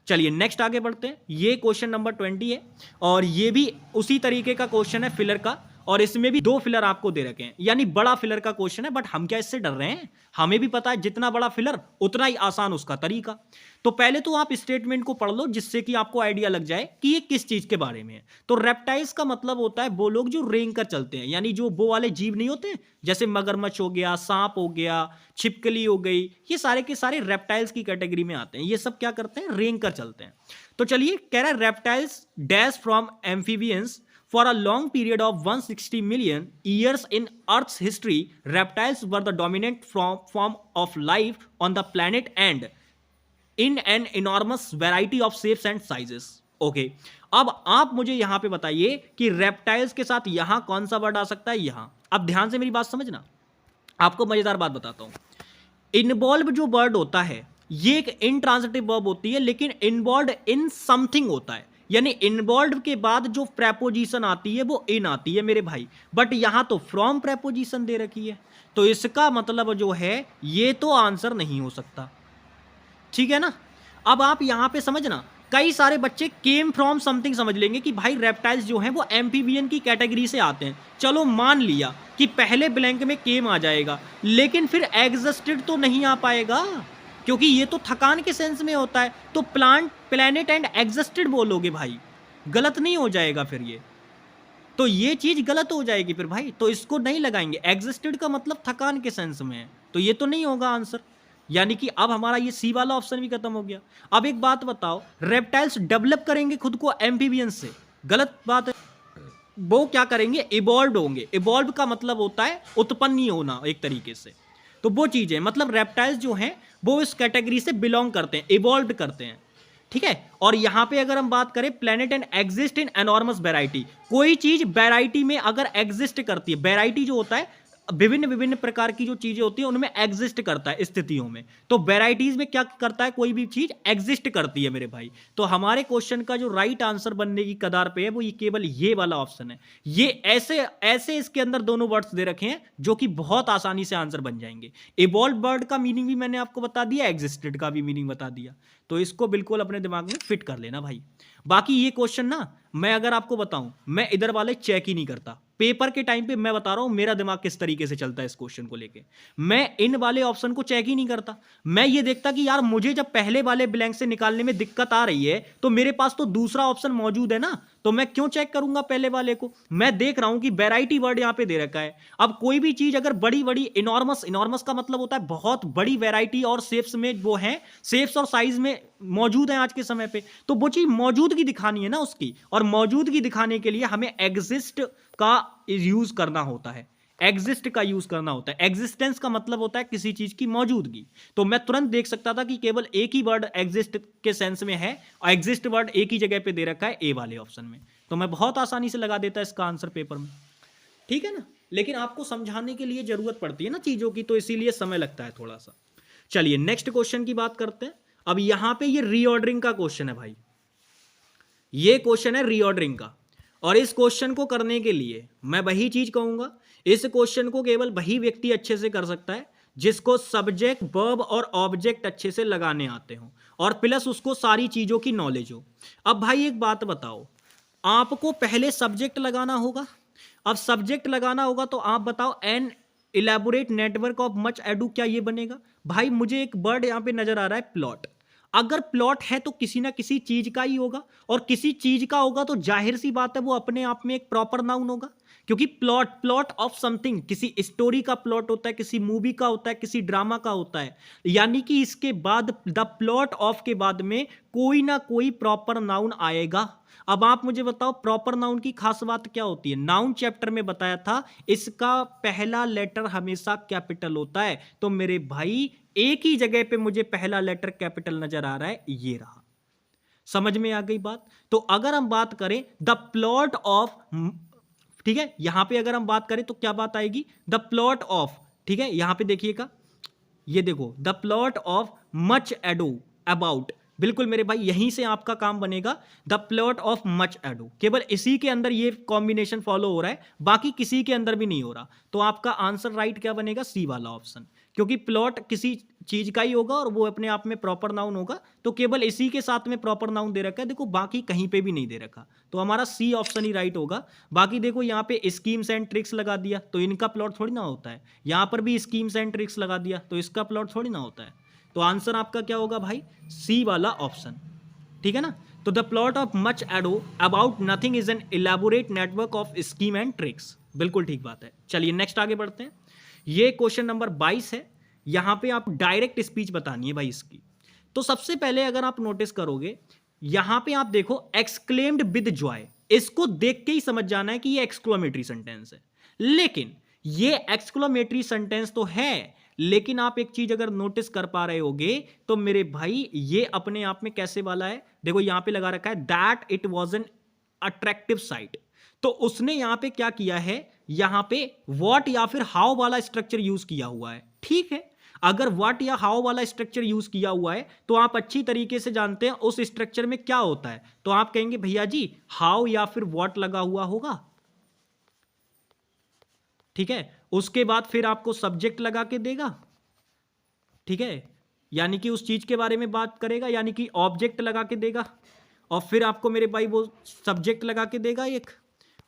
चलिए नेक्स्ट आगे बढ़ते हैं। ये क्वेश्चन नंबर 20 है और ये भी उसी तरीके का क्वेश्चन है फिलर का, और इसमें भी 2 फिलर आपको दे रखे हैं, यानी बड़ा फिलर का क्वेश्चन है। बट हम क्या इससे डर रहे हैं, हमें भी पता है जितना बड़ा फिलर उतना ही आसान उसका तरीका। तो पहले तो आप स्टेटमेंट को पढ़ लो जिससे कि आपको आइडिया लग जाए कि ये किस चीज के बारे में है। तो रेप्टाइल्स का मतलब होता है वो लोग जो रेंग कर चलते हैं, यानी जो वो वाले जीव नहीं होते जैसे मगरमच्छ हो गया, सांप हो गया, छिपकली हो गई, ये सारे के सारे रेप्टाइल्स की कैटेगरी में आते हैं। ये सब क्या करते हैं, रेंग कर चलते हैं। तो चलिए कह रहा है reptiles dash from amphibians For a long period of 160 million years in Earth's history, reptiles were the dominant form of life on the planet and in an enormous variety of shapes and sizes. Okay. अब आप मुझे यहां पे बताइए कि reptiles के साथ यहां कौन सा वर्ड आ सकता है, यहां। अब ध्यान से मेरी बात समझना, आपको मजेदार बात बताता हूं। इन्वॉल्व जो वर्ड होता है ये एक इंट्रांजिटिव वर्ब होती है, लेकिन इन्वॉल्व इन समथिंग होता है, यानी इन्वॉल्व के बाद जो प्रेपोजिशन आती है वो इन आती है मेरे भाई। बट यहां तो फ्रॉम प्रेपोजिशन दे रखी है, तो इसका मतलब जो है ये तो आंसर नहीं हो सकता। ठीक है ना। अब आप यहां पे समझना, कई सारे बच्चे केम फ्रॉम समथिंग समझ लेंगे कि भाई रेप्टाइल्स जो हैं वो एम्फीबियन की कैटेगरी से आते हैं। चलो मान लिया कि पहले ब्लैंक में केम आ जाएगा, लेकिन फिर एग्जिस्टेड तो नहीं आ पाएगा, क्योंकि ये तो थकान के सेंस में होता है। तो प्लैनेट एंड एग्जिस्टेड बोलोगे भाई, गलत नहीं हो जाएगा फिर ये, तो ये चीज गलत हो जाएगी फिर भाई, तो इसको नहीं लगाएंगे। एग्जिस्टेड का मतलब थकान के सेंस में है, तो ये तो नहीं होगा आंसर। यानी कि अब हमारा ये सी वाला ऑप्शन भी खत्म हो गया। अब एक बात बताओ, रेप्टाइल्स डेवलप करेंगे खुद को एम्फीबियंस से, गलत बात है। वो क्या करेंगे, इवॉल्व होंगे। इवॉल्व का मतलब होता है उत्पन्न होना एक तरीके से, तो वो चीज है। मतलब रेप्टाइल्स जो हैं वो इस कैटेगरी से बिलोंग करते हैं, इवॉल्व करते हैं। ठीक है। और यहां पे अगर हम बात करें planet and exist in enormous variety, कोई चीज वैरायटी में अगर एग्जिस्ट करती है, वैरायटी जो होता है विभिन्न विभिन्न प्रकार की जो चीजें होती है उनमें एग्जिस्ट करता है स्थितियों में, तो वैरायटीज में क्या करता है, कोई भी चीज एग्जिस्ट करती है मेरे भाई। तो हमारे क्वेश्चन का जो राइट आंसर बनने की कगार पे है वो ये केवल ये वाला ऑप्शन है। ये ऐसे ऐसे इसके अंदर दोनों वर्ड्स दे रखे हैं जो कि बहुत आसानी से आंसर बन जाएंगे। इवॉल्व वर्ड का मीनिंग भी मैंने आपको बता दिया, एग्जिस्टेड का भी मीनिंग बता दिया, तो इसको बिल्कुल अपने दिमाग में फिट कर लेना भाई। बाकी ये क्वेश्चन ना मैं अगर आपको बताऊं, मैं इधर वाले चेक ही नहीं करता पेपर के टाइम पे। मैं बता रहा हूं मेरा दिमाग किस तरीके से चलता है इस क्वेश्चन को लेके। मैं इन वाले ऑप्शन को चेक ही नहीं करता। मैं ये देखता कि यार मुझे जब पहले वाले ब्लैंक से निकालने में दिक्कत आ रही है तो मेरे पास तो दूसरा ऑप्शन मौजूद है ना, तो मैं क्यों चेक करूंगा पहले वाले को। मैं देख रहा हूं कि वैरायटी वर्ड यहां पे दे रखा है। अब कोई भी चीज अगर बड़ी बड़ी इनॉर्मस, इनॉर्मस का मतलब होता है बहुत बड़ी वैरायटी और शेप्स में वो है, शेप्स और साइज में मौजूद है आज के समय पे, तो वो चीज मौजूदगी दिखानी है ना उसकी, और मौजूदगी दिखाने के लिए हमें एग्जिस्ट का यूज करना होता है। एग्जिस्ट का यूज करना होता है। एग्जिस्टेंस का मतलब होता है किसी चीज की मौजूदगी। तो मैं तुरंत देख सकता था कि केवल एक ही वर्ड एग्जिस्ट के सेंस में है और एग्जिस्ट वर्ड एक ही जगह पे दे रखा है ए वाले ऑप्शन में, तो मैं बहुत आसानी से लगा देता इसका आंसर पेपर में। ठीक है ना। लेकिन आपको समझाने के लिए जरूरत पड़ती है ना चीजों की, तो इसीलिए समय लगता है थोड़ा सा। चलिए नेक्स्ट क्वेश्चन की बात करते हैं। अब यहां पे ये रीऑर्डरिंग का क्वेश्चन है भाई, ये क्वेश्चन है रीऑर्डरिंग का। और इस क्वेश्चन को करने के लिए मैं वही चीज कहूंगा, इस क्वेश्चन को केवल वही व्यक्ति अच्छे से कर सकता है जिसको सब्जेक्ट वर्ब और ऑब्जेक्ट अच्छे से लगाने आते हो और प्लस उसको सारी चीजों की नॉलेज हो। अब भाई एक बात बताओ, आपको पहले सब्जेक्ट लगाना होगा। अब सब्जेक्ट लगाना होगा तो आप बताओ N elaborate network of much edu, क्या ये बनेगा? भाई मुझे एक वर्ड यहां पे नजर आ रहा है, प्लॉट। अगर प्लॉट है तो किसी ना किसी चीज का ही होगा, और किसी चीज का होगा तो जाहिर सी बात है वो अपने आप में एक प्रॉपर नाउन होगा, क्योंकि प्लॉट, प्लॉट ऑफ समथिंग, किसी स्टोरी का प्लॉट होता है, किसी मूवी का होता है, किसी ड्रामा का होता है, यानी कि इसके बाद द प्लॉट ऑफ के बाद में कोई ना कोई प्रॉपर नाउन आएगा। अब आप मुझे बताओ प्रॉपर नाउन की खास बात क्या होती है? नाउन चैप्टर में बताया था इसका पहला लेटर हमेशा कैपिटल होता है। तो मेरे भाई एक ही जगह पे मुझे पहला लेटर कैपिटल नजर आ रहा है, ये रहा। समझ में आ गई बात? तो अगर हम बात करें द प्लॉट ऑफ, ठीक है, यहां पे अगर हम बात करें तो क्या बात आएगी? द प्लॉट ऑफ, ठीक है, यहां पे देखिएगा, ये देखो, the plot of much ado about, बिल्कुल मेरे भाई यहीं से आपका काम बनेगा, the plot of much ado. केवल इसी के अंदर ये कॉम्बिनेशन फॉलो हो रहा है, बाकी किसी के अंदर भी नहीं हो रहा। तो आपका आंसर राइट क्या बनेगा? सी वाला ऑप्शन, क्योंकि प्लॉट किसी चीज का ही होगा और वो अपने आप में प्रॉपर नाउन होगा, तो केवल इसी के साथ में प्रॉपर नाउन दे रखा है, देखो बाकी कहीं पे भी नहीं दे रखा, तो हमारा सी ऑप्शन ही राइट होगा। बाकी देखो यहाँ पे स्कीम्स एंड ट्रिक्स लगा दिया तो इनका प्लॉट थोड़ी ना होता है, यहाँ पर भी स्कीम्स एंड ट्रिक्स लगा दिया तो इसका प्लॉट थोड़ी ना होता है। तो आंसर आपका क्या होगा भाई? सी वाला ऑप्शन, ठीक है ना। तो the plot of much ado about nothing is an elaborate network of scheme and tricks, बिल्कुल ठीक बात है। चलिए नेक्स्ट आगे बढ़ते हैं। ये क्वेश्चन नंबर 22 है, यहां पे आप डायरेक्ट स्पीच बतानी है भाई इसकी। तो सबसे पहले अगर आप नोटिस करोगे, यहां पे आप देखो एक्सक्लेम्ड विद जॉय, इसको देख के ही समझ जाना है कि ये एक्सक्लेमेटरी सेंटेंस है। लेकिन ये एक्सक्लेमेटरी सेंटेंस तो है, लेकिन आप एक चीज अगर नोटिस कर पा रहे होगे तो मेरे भाई ये अपने आप में कैसे वाला है? देखो यहां पे लगा रखा है that it was an attractive site, तो उसने यहां पे क्या किया है? यहां पे व्हाट या फिर हाउ वाला स्ट्रक्चर यूज किया हुआ है, ठीक है। अगर व्हाट या हाउ वाला स्ट्रक्चर यूज किया हुआ है तो आप अच्छी तरीके से जानते हैं उस स्ट्रक्चर में क्या होता है, तो आप कहेंगे भैया जी हाउ या फिर व्हाट लगा हुआ होगा, ठीक है। उसके बाद फिर आपको सब्जेक्ट लगा के देगा, ठीक है, यानी कि उस चीज के बारे में बात करेगा, यानी कि ऑब्जेक्ट लगा के देगा, और फिर आपको मेरे भाई वो सब्जेक्ट लगा के देगा एक,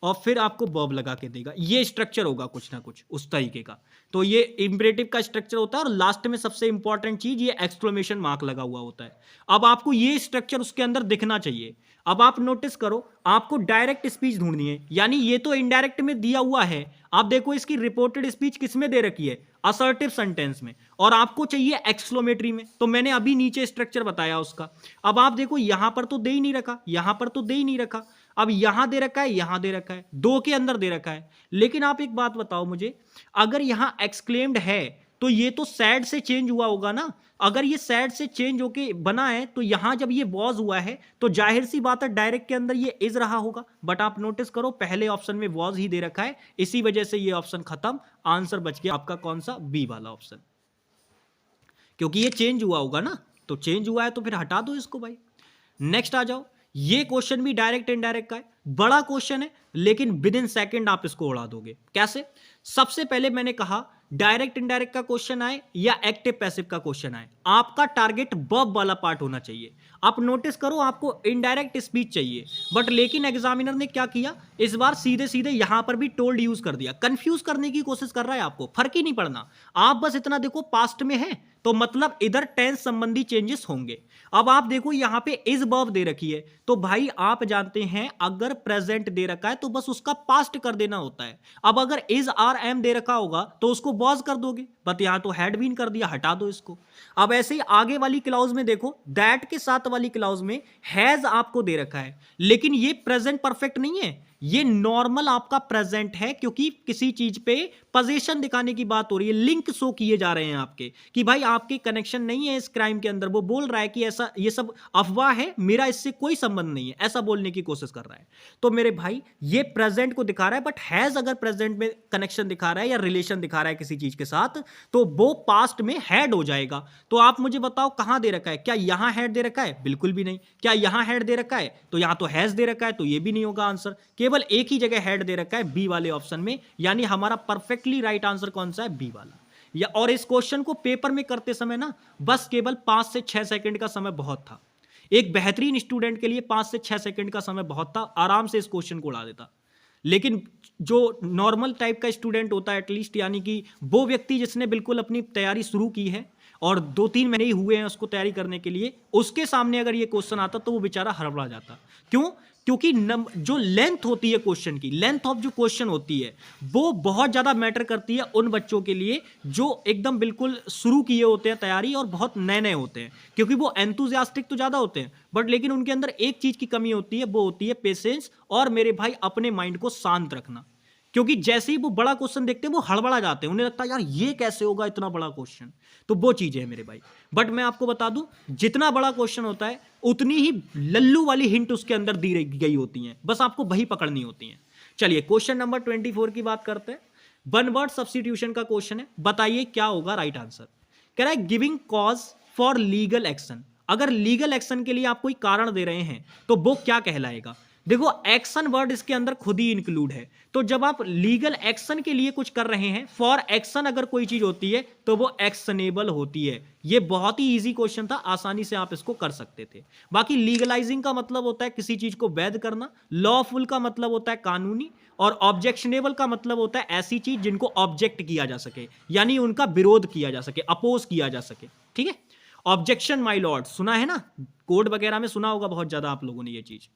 और फिर आपको वर्ब लगा के देगा। ये स्ट्रक्चर होगा कुछ ना कुछ उस तरीके का। तो ये इंपरेटिव का स्ट्रक्चर होता है, और लास्ट में सबसे इंपॉर्टेंट चीज ये एक्सक्लेमेशन मार्क लगा हुआ होता है। अब आपको ये स्ट्रक्चर उसके अंदर दिखना चाहिए। अब आप नोटिस करो, आपको डायरेक्ट स्पीच ढूंढनी है, यानी ये तो इनडायरेक्ट में दिया हुआ है। आप देखो इसकी रिपोर्टेड स्पीच किस में दे रखी है? असर्टिव सेंटेंस में, और आपको चाहिए एक्सक्लेमेटरी में, तो मैंने अभी नीचे स्ट्रक्चर बताया उसका। अब आप देखो यहां पर तो दे ही नहीं रखा, यहां पर तो दे ही नहीं रखा, अब यहां दे रखा है, यहां दे रखा है, दो के अंदर दे रखा है। लेकिन आप एक बात बताओ मुझे, अगर यहां एक्सक्लेम्ड है तो ये तो सैड से चेंज हुआ होगा ना। अगर ये सैड से चेंज होके बना है तो यहां जब ये वॉज हुआ है तो जाहिर सी बात है डायरेक्ट के अंदर ये इज रहा होगा, बट आप नोटिस करो पहले ऑप्शन में वॉज ही दे रखा है, इसी वजह से ये ऑप्शन खत्म। आंसर बच गया आपका कौन सा? बी वाला ऑप्शन, क्योंकि ये चेंज हुआ होगा ना, तो चेंज हुआ है तो फिर हटा दो इसको भाई। नेक्स्ट आ जाओ, ये क्वेश्चन भी डायरेक्ट इनडायरेक्ट का है, बड़ा क्वेश्चन है, लेकिन विद इन सेकेंड आप इसको उड़ा दोगे। कैसे? सबसे पहले मैंने कहा डायरेक्ट इनडायरेक्ट का क्वेश्चन आए या एक्टिव पैसिव का क्वेश्चन आए, आपका टारगेट वर्ब वाला पार्ट होना चाहिए। आप नोटिस करो आपको इनडायरेक्ट स्पीच चाहिए, बट लेकिन एग्जामिनर ने क्या किया इस बार? सीधे सीधे यहां पर भी टोल्ड यूज कर दिया, कंफ्यूज करने की कोशिश कर रहा है आपको। फर्क ही नहीं पड़ना, आप बस इतना देखो पास्ट में है तो मतलब इधर टेंस संबंधी चेंजेस होंगे। अब आप देखो यहां पे इज वर्ब दे रखी है, तो भाई आप जानते हैं अगर प्रेजेंट दे रखा है तो बस उसका पास्ट कर देना होता है। अब अगर इज आर एम दे रखा होगा तो उसको वॉज कर दोगे, बट यहां तो हैड बीन कर दिया, हटा दो इसको। अब ऐसे ही आगे वाली क्लाउज में देखो, दैट के साथ वाली क्लाउज में हैज आपको दे रखा है, लेकिन ये प्रेजेंट परफेक्ट नहीं है, ये नॉर्मल आपका प्रेजेंट है, क्योंकि किसी चीज पे पोजीशन दिखाने की बात हो रही है, लिंक शो किए जा रहे हैं आपके कि भाई आपके कनेक्शन नहीं है इस क्राइम के अंदर। वो बोल रहा है कि ऐसा ये सब अफवाह है, मेरा इससे कोई संबंध नहीं है, ऐसा बोलने की कोशिश कर रहा है। तो मेरे भाई ये प्रेजेंट को दिखा रहा है, बट हैज अगर प्रेजेंट में कनेक्शन दिखा रहा है या रिलेशन दिखा रहा है किसी चीज के साथ, तो वो पास्ट में हैड हो जाएगा। तो आप मुझे बताओ कहां दे रखा है? क्या यहां हैड दे रखा है? बिल्कुल भी नहीं। क्या यहां हैड दे रखा है? तो यहां तो हैज दे रखा है, तो ये भी नहीं होगा आंसर। केवल एक ही जगह हेड दे रखा है, बी वाले ऑप्शन में, यानी हमारा परफेक्टली राइट आंसर कौन सा है? बी वाला। या और इस क्वेश्चन को पेपर में करते समय ना बस केवल 5 से 6 सेकंड का समय बहुत था। एक बेहतरीन स्टूडेंट के लिए 5 से 6 सेकंड का समय बहुत था, आराम से इस क्वेश्चन को उड़ा देता। लेकिन जो नॉर्मल टाइप का स्टूडेंट होता है एटलीस्ट, यानी कि वो व्यक्ति जिसने बिल्कुल अपनी तैयारी शुरू की है और 2-3 महीने ही हुए हैं उसको तैयारी करने के लिए, उसके सामने अगर ये क्वेश्चन आता तो वो बेचारा हड़बड़ा जाता। क्यों? क्योंकि जो लेंथ होती है क्वेश्चन की, लेंथ ऑफ जो क्वेश्चन होती है वो बहुत ज़्यादा मैटर करती है उन बच्चों के लिए जो एकदम बिल्कुल शुरू किए होते हैं तैयारी और बहुत नए नए होते हैं, क्योंकि वो एंथुजियास्टिक तो ज़्यादा होते हैं बट लेकिन उनके अंदर एक चीज़ की कमी होती है, वो होती है पेशेंस और मेरे भाई अपने माइंड को शांत रखना। क्योंकि जैसे ही वो बड़ा क्वेश्चन देखते हैं वो हड़बड़ा जाते हैं, उन्हें लगता है यार ये कैसे होगा इतना बड़ा क्वेश्चन। तो वो चीज़ें हैं मेरे भाई। बट मैं आपको बता दूं, जितना बड़ा क्वेश्चन होता है उतनी ही लल्लू वाली हिंट उसके अंदर दी गई होती हैं, बस आपको वही पकड़नी होती हैं। चलिए क्वेश्चन नंबर 24 की बात करते हैं। वन वर्ड सब्स्टिट्यूशन का क्वेश्चन है, बताइए क्या होगा राइट आंसर। कह रहा है giving cause for legal action. अगर लीगल एक्शन के लिए आप कोई कारण दे रहे हैं तो वो क्या कहलाएगा। देखो एक्शन वर्ड इसके अंदर खुद ही इंक्लूड है, तो जब आप लीगल एक्शन के लिए कुछ कर रहे हैं, फॉर एक्शन अगर कोई चीज होती है तो वो एक्शनेबल होती है। ये बहुत ही इजी क्वेश्चन था, आसानी से आप इसको कर सकते थे। बाकी लीगलाइजिंग का मतलब होता है किसी चीज को वैध करना, लॉफुल का मतलब होता है कानूनी, और ऑब्जेक्शनेबल का मतलब होता है ऐसी चीज जिनको ऑब्जेक्ट किया जा सके, यानी उनका विरोध किया जा सके, अपोज किया जा सके। ठीक है, ऑब्जेक्शन माय लॉर्ड सुना है ना, कोड वगैरह में सुना होगा बहुत ज्यादा आप लोगों ने ये चीज।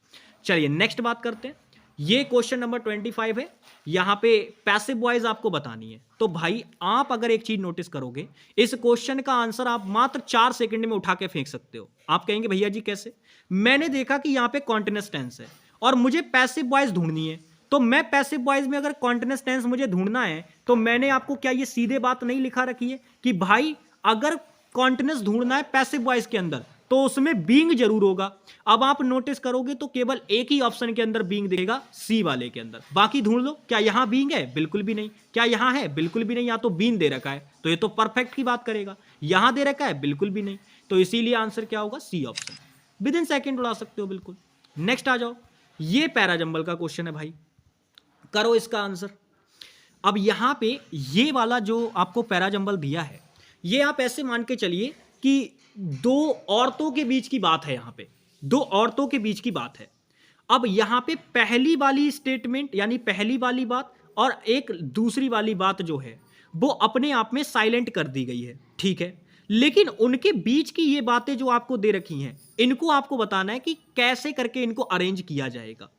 चलिए नेक्स्ट बात करते हैं। ये क्वेश्चन नंबर 25 है, यहां पे पैसिव वॉइस आपको बतानी है। तो भाई आप अगर एक चीज नोटिस करोगे, इस क्वेश्चन का आंसर आप मात्र 4 सेकंड में उठा के फेंक सकते हो। आप कहेंगे भैया जी कैसे। मैंने देखा कि यहां पे कॉन्टिन्यूअस टेंस है और मुझे पैसिव वॉइस ढूंढनी है, तो मैं पैसिव वॉइस में अगर कॉन्टिन्यूअस टेंस मुझे ढूंढना है तो मैंने आपको क्या ये सीधे बात नहीं लिखा रखी है कि भाई अगर कॉन्टिन्यूअस ढूंढना है पैसिव वॉइस के अंदर तो उसमें बीइंग जरूर होगा। अब आप नोटिस करोगे तो केवल एक ही ऑप्शन के अंदर बीइंग दिखेगा, सी वाले के अंदर। बाकी ढूंढ लो, क्या यहां बीइंग है, बिल्कुल भी नहीं। क्या यहां है, बिल्कुल भी नहीं। या तो बीइंग दे रखा है तो ये तो परफेक्ट की बात करेगा, यहां दे रखा है बिल्कुल भी नहीं, तो इसीलिए आंसर क्या होगा, C option. Within second उड़ा सकते हो बिल्कुल। नेक्स्ट आ जाओ, ये पैराजंबल का क्वेश्चन है भाई, करो इसका आंसर। अब यहां पे ये वाला जो आपको पैराजंबल दिया है, ये आप ऐसे मान के चलिए कि दो औरतों के बीच की बात है। यहां पे दो औरतों के बीच की बात है। अब यहां पे पहली वाली स्टेटमेंट यानी पहली वाली बात और एक दूसरी वाली बात जो है वो अपने आप में साइलेंट कर दी गई है, ठीक है। लेकिन उनके बीच की ये बातें जो आपको दे रखी हैं, इनको आपको बताना है कि कैसे करके इनको अरेंज किया जाएगा।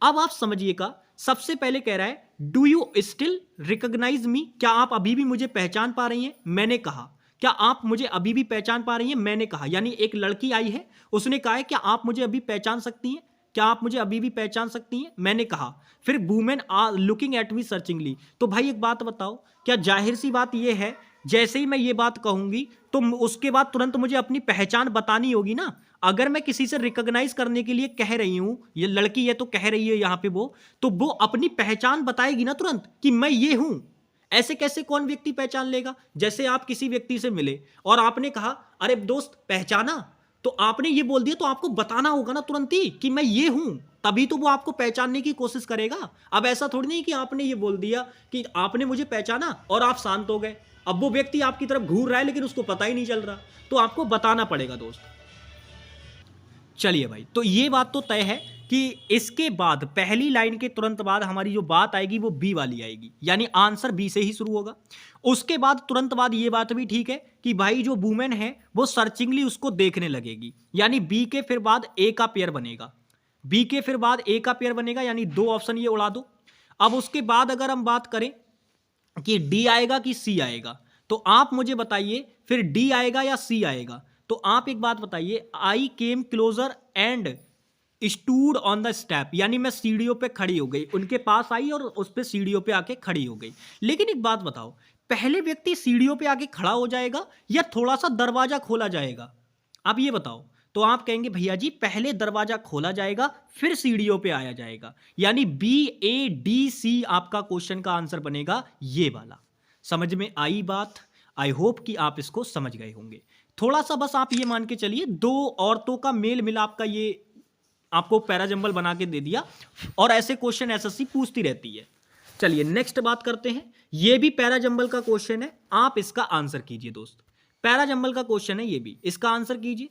अब आप समझिएगा, सबसे पहले कह रहा है डू यू स्टिल रिकॉग्नाइज मी, क्या आप अभी भी मुझे पहचान पा रही हैं। मैंने कहा क्या आप मुझे अभी भी पहचान पा रही हैं, मैंने कहा। यानी एक लड़की आई है, उसने कहा है क्या आप मुझे अभी पहचान सकती हैं, क्या आप मुझे अभी भी पहचान सकती हैं, मैंने कहा। फिर women are looking at me searchingly. तो भाई एक बात बताओ, क्या जाहिर सी बात यह है जैसे ही मैं ये बात कहूंगी तो उसके बाद तुरंत मुझे अपनी पहचान बतानी होगी ना। अगर मैं किसी से रिकॉग्नाइज करने के लिए कह रही हूं, ये लड़की है तो कह रही है यहां पे वो, तो वो अपनी पहचान बताएगी ना तुरंत कि मैं ये हूं। ऐसे कैसे कौन व्यक्ति पहचान लेगा। जैसे आप किसी व्यक्ति से मिले और आपने कहा अरे दोस्त पहचाना, तो आपने ये बोल दिया तो आपको बताना होगा ना तुरंत ही कि मैं ये हूं, तभी तो वो आपको पहचानने की कोशिश करेगा। अब ऐसा थोड़ी नहीं कि आपने ये बोल दिया कि आपने मुझे पहचाना और आप शांत हो गए, अब वो व्यक्ति आपकी तरफ घूर रहा है लेकिन उसको पता ही नहीं चल रहा, तो आपको बताना पड़ेगा दोस्त। चलिए भाई, तो ये बात तो तय है कि इसके बाद पहली लाइन के तुरंत बाद हमारी जो बात आएगी वो बी वाली आएगी, यानी आंसर बी से ही शुरू होगा। उसके बाद तुरंत बाद ये बात भी ठीक है कि भाई जो वुमेन है वो सर्चिंगली उसको देखने लगेगी, यानी बी के फिर बाद ए का पेयर बनेगा, बी के फिर बाद ए का पेयर बनेगा, यानी दो ऑप्शन ये उड़ा दो। अब उसके बाद अगर हम बात करें कि डी आएगा कि सी आएगा, तो आप मुझे बताइए फिर डी आएगा या सी आएगा। तो आप एक बात बताइए, I came closer and stood on the step, यानी मैं सीढ़ियों पे खड़ी हो गई, उनके पास आई और उस पे सीढ़ियों पे आके खड़ी हो गई। लेकिन एक बात बताओ, पहले व्यक्ति सीढ़ियों पे आके खड़ा हो जाएगा या थोड़ा सा दरवाजा खोला जाएगा, आप ये बताओ। तो आप कहेंगे भैया जी पहले दरवाजा खोला जाएगा फिर सीढ़ियों पे आया जाएगा, यानी बी ए डी सी आपका क्वेश्चन का आंसर बनेगा ये वाला। समझ में आई बात। आई होप कि आप इसको समझ गए होंगे। थोड़ा सा बस आप ये मान के चलिए, दो औरतों का मेल मिलाप का ये आपको पैराजंबल बना के दे दिया, और ऐसे क्वेश्चन एसएससी पूछती रहती है। चलिए नेक्स्ट बात करते हैं। ये भी पैराजंबल का क्वेश्चन है, आप इसका आंसर कीजिए दोस्त। पैराजंबल का क्वेश्चन है ये भी, इसका आंसर कीजिए।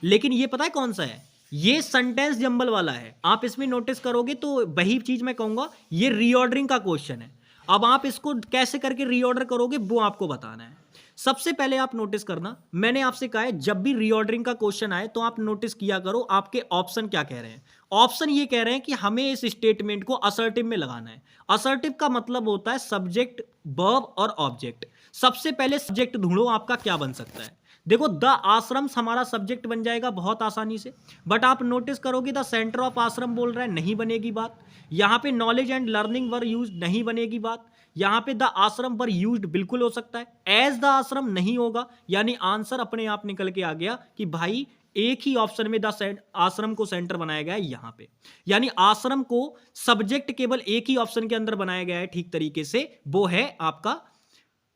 लेकिन ये पता है कौन सा है? ये सेंटेंस जंबल वाला है। आप इसमें नोटिस करोगे तो वही चीज मैं कहूंगा, ये रीऑर्डरिंग का क्वेश्चन है। अब आप इसको कैसे करके रीऑर्डर करोगे वो आपको बताना है। सबसे पहले आप नोटिस करना, मैंने आपसे कहा है जब भी रीऑर्डरिंग का क्वेश्चन आए तो आप नोटिस किया करो आपके ऑप्शन क्या कह रहे हैं। ऑप्शन ये कह रहे हैं कि हमें इस स्टेटमेंट को असर्टिव में लगाना है। असर्टिव का मतलब होता है सब्जेक्ट, वर्ब और ऑब्जेक्ट। सबसे पहले सब्जेक्ट ढूंढो, आपका क्या बन सकता है। देखो द आश्रम्स हमारा सब्जेक्ट बन जाएगा बहुत आसानी से, बट आप नोटिस करोगे द सेंटर ऑफ आश्रम बोल रहा है, नहीं बनेगी बात। यहां पे knowledge and learning were use, नहीं बनेगी बात। यहां पे द आश्रम वर यूज्ड बिल्कुल हो सकता है, एज द आश्रम नहीं होगा। यानी आंसर अपने आप निकल के आ गया कि भाई एक ही ऑप्शन में द आश्रम को सेंटर बनाया गया है यहां पे। यानी आश्रम को सब्जेक्ट केवल एक ही ऑप्शन के अंदर बनाया गया है ठीक तरीके से, वो है आपका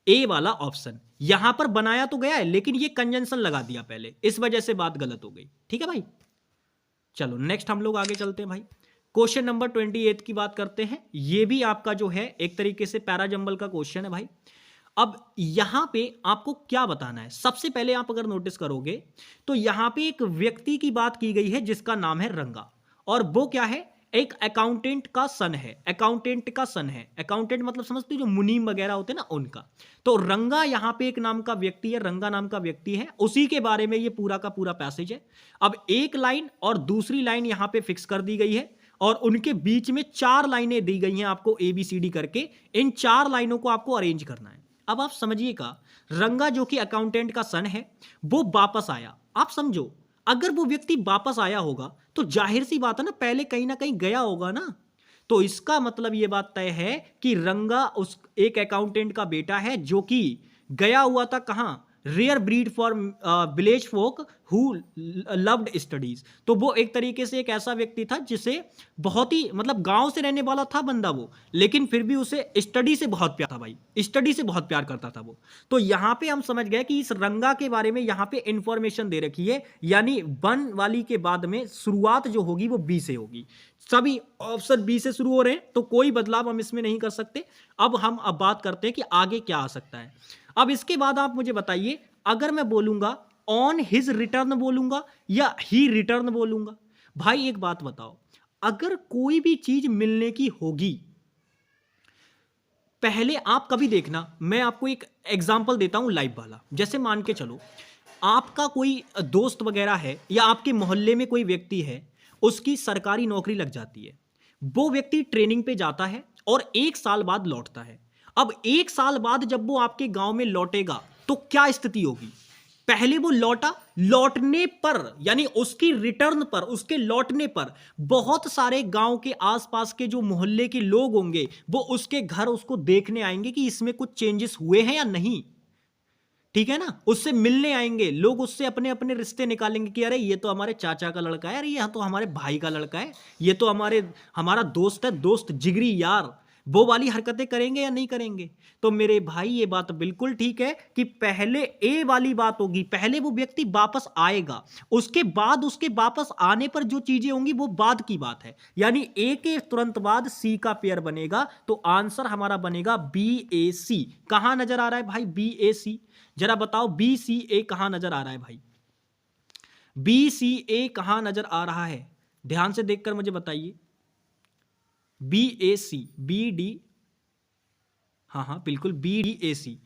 ए वाला ऑप्शन। यहां पर बनाया तो गया है लेकिन ये कंजंक्शन लगा दिया पहले, इस वजह से बात गलत हो गई। ठीक है भाई, चलो नेक्स्ट हम लोग आगे चलते हैं भाई। क्वेश्चन नंबर 28 की बात करते हैं। ये भी आपका जो है एक तरीके से पैराजंबल का क्वेश्चन है भाई। अब यहां पे आपको क्या बताना है, सबसे पहले आप अगर नोटिस करोगे तो यहां पे एक व्यक्ति की बात की गई है जिसका नाम है रंगा, और वो क्या है, एक अकाउंटेंट का सन है। अकाउंटेंट का सन है, अकाउंटेंट मतलब समझते हो जो मुनीम वगैरह होते हैं ना, उनका। तो रंगा यहां पे एक नाम का व्यक्ति है, रंगा नाम का व्यक्ति है, उसी के बारे में ये पूरा का पूरा पैसेज है। अब एक लाइन और दूसरी लाइन यहां पे फिक्स कर दी गई है, और उनके बीच में 4 लाइनें दी गई हैं आपको ABCD करके। इन 4 लाइनों को आपको अरेंज करना है। अब आप समझिएगा, रंगा जो कि अकाउंटेंट का सन है वो वापस आया। आप समझो, अगर वो व्यक्ति वापस आया होगा तो जाहिर सी बात है ना, पहले कहीं ना कहीं गया होगा ना। तो इसका मतलब ये बात तय है कि रंगा उस एक अकाउंटेंट का बेटा है जो कि गया हुआ था कहां, rare breed for village folk who loved studies. तो वो एक तरीके से एक ऐसा व्यक्ति था जिसे बहुत ही मतलब गांव से रहने वाला था बंदा वो, लेकिन फिर भी उसे स्टडी से बहुत प्यार था भाई, स्टडी से बहुत प्यार करता था वो। तो यहां पे हम समझ गए कि इस रंगा के बारे में यहां पे इंफॉर्मेशन दे रखी है, यानी 1 वाली के बाद में शुरुआत जो होगी वो बी से होगी। सभी ऑप्शन बी से शुरू हो रहे हैं तो कोई बदलाव हम इसमें नहीं कर सकते। अब हम बात करते हैं कि आगे क्या आ सकता है। अब इसके बाद आप मुझे बताइए, अगर मैं बोलूंगा ऑन हिज रिटर्न बोलूंगा या ही रिटर्न बोलूंगा। भाई एक बात बताओ, अगर कोई भी चीज मिलने की होगी, पहले आप कभी देखना, मैं आपको एक एग्जांपल देता हूं लाइव वाला। जैसे मान के चलो आपका कोई दोस्त वगैरह है या आपके मोहल्ले में कोई व्यक्ति है, उसकी सरकारी नौकरी लग जाती है। वो व्यक्ति ट्रेनिंग पे जाता है और 1 साल बाद लौटता है। अब 1 साल बाद जब वो आपके गांव में लौटेगा तो क्या स्थिति होगी? पहले वो लौटा, लौटने पर यानी उसकी रिटर्न पर, उसके लौटने पर बहुत सारे गांव के आसपास के जो मोहल्ले के लोग होंगे वो उसके घर उसको देखने आएंगे कि इसमें कुछ चेंजेस हुए हैं या नहीं। ठीक है ना, उससे मिलने आएंगे लोग, उससे अपने अपने रिश्ते निकालेंगे कि अरे ये तो हमारे चाचा का लड़का है, अरे ये तो हमारे भाई का लड़का है, ये तो हमारा दोस्त है, दोस्त जिगरी यार। वो वाली हरकतें करेंगे या नहीं करेंगे? तो मेरे भाई ये बात बिल्कुल ठीक है कि पहले ए वाली बात होगी, पहले वो व्यक्ति वापस आएगा, उसके बाद उसके वापस आने पर जो चीजें होंगी वो बाद की बात है। यानी ए के तुरंत बाद सी का पेयर बनेगा, तो आंसर हमारा बनेगा BAC। कहां नजर आ रहा है भाई BAC? जरा बताओ BCA कहां नजर आ रहा है भाई? BCA कहां नजर आ रहा है? ध्यान से देखकर मुझे बताइए। BAC, BD, हाँ बिल्कुल BDAC,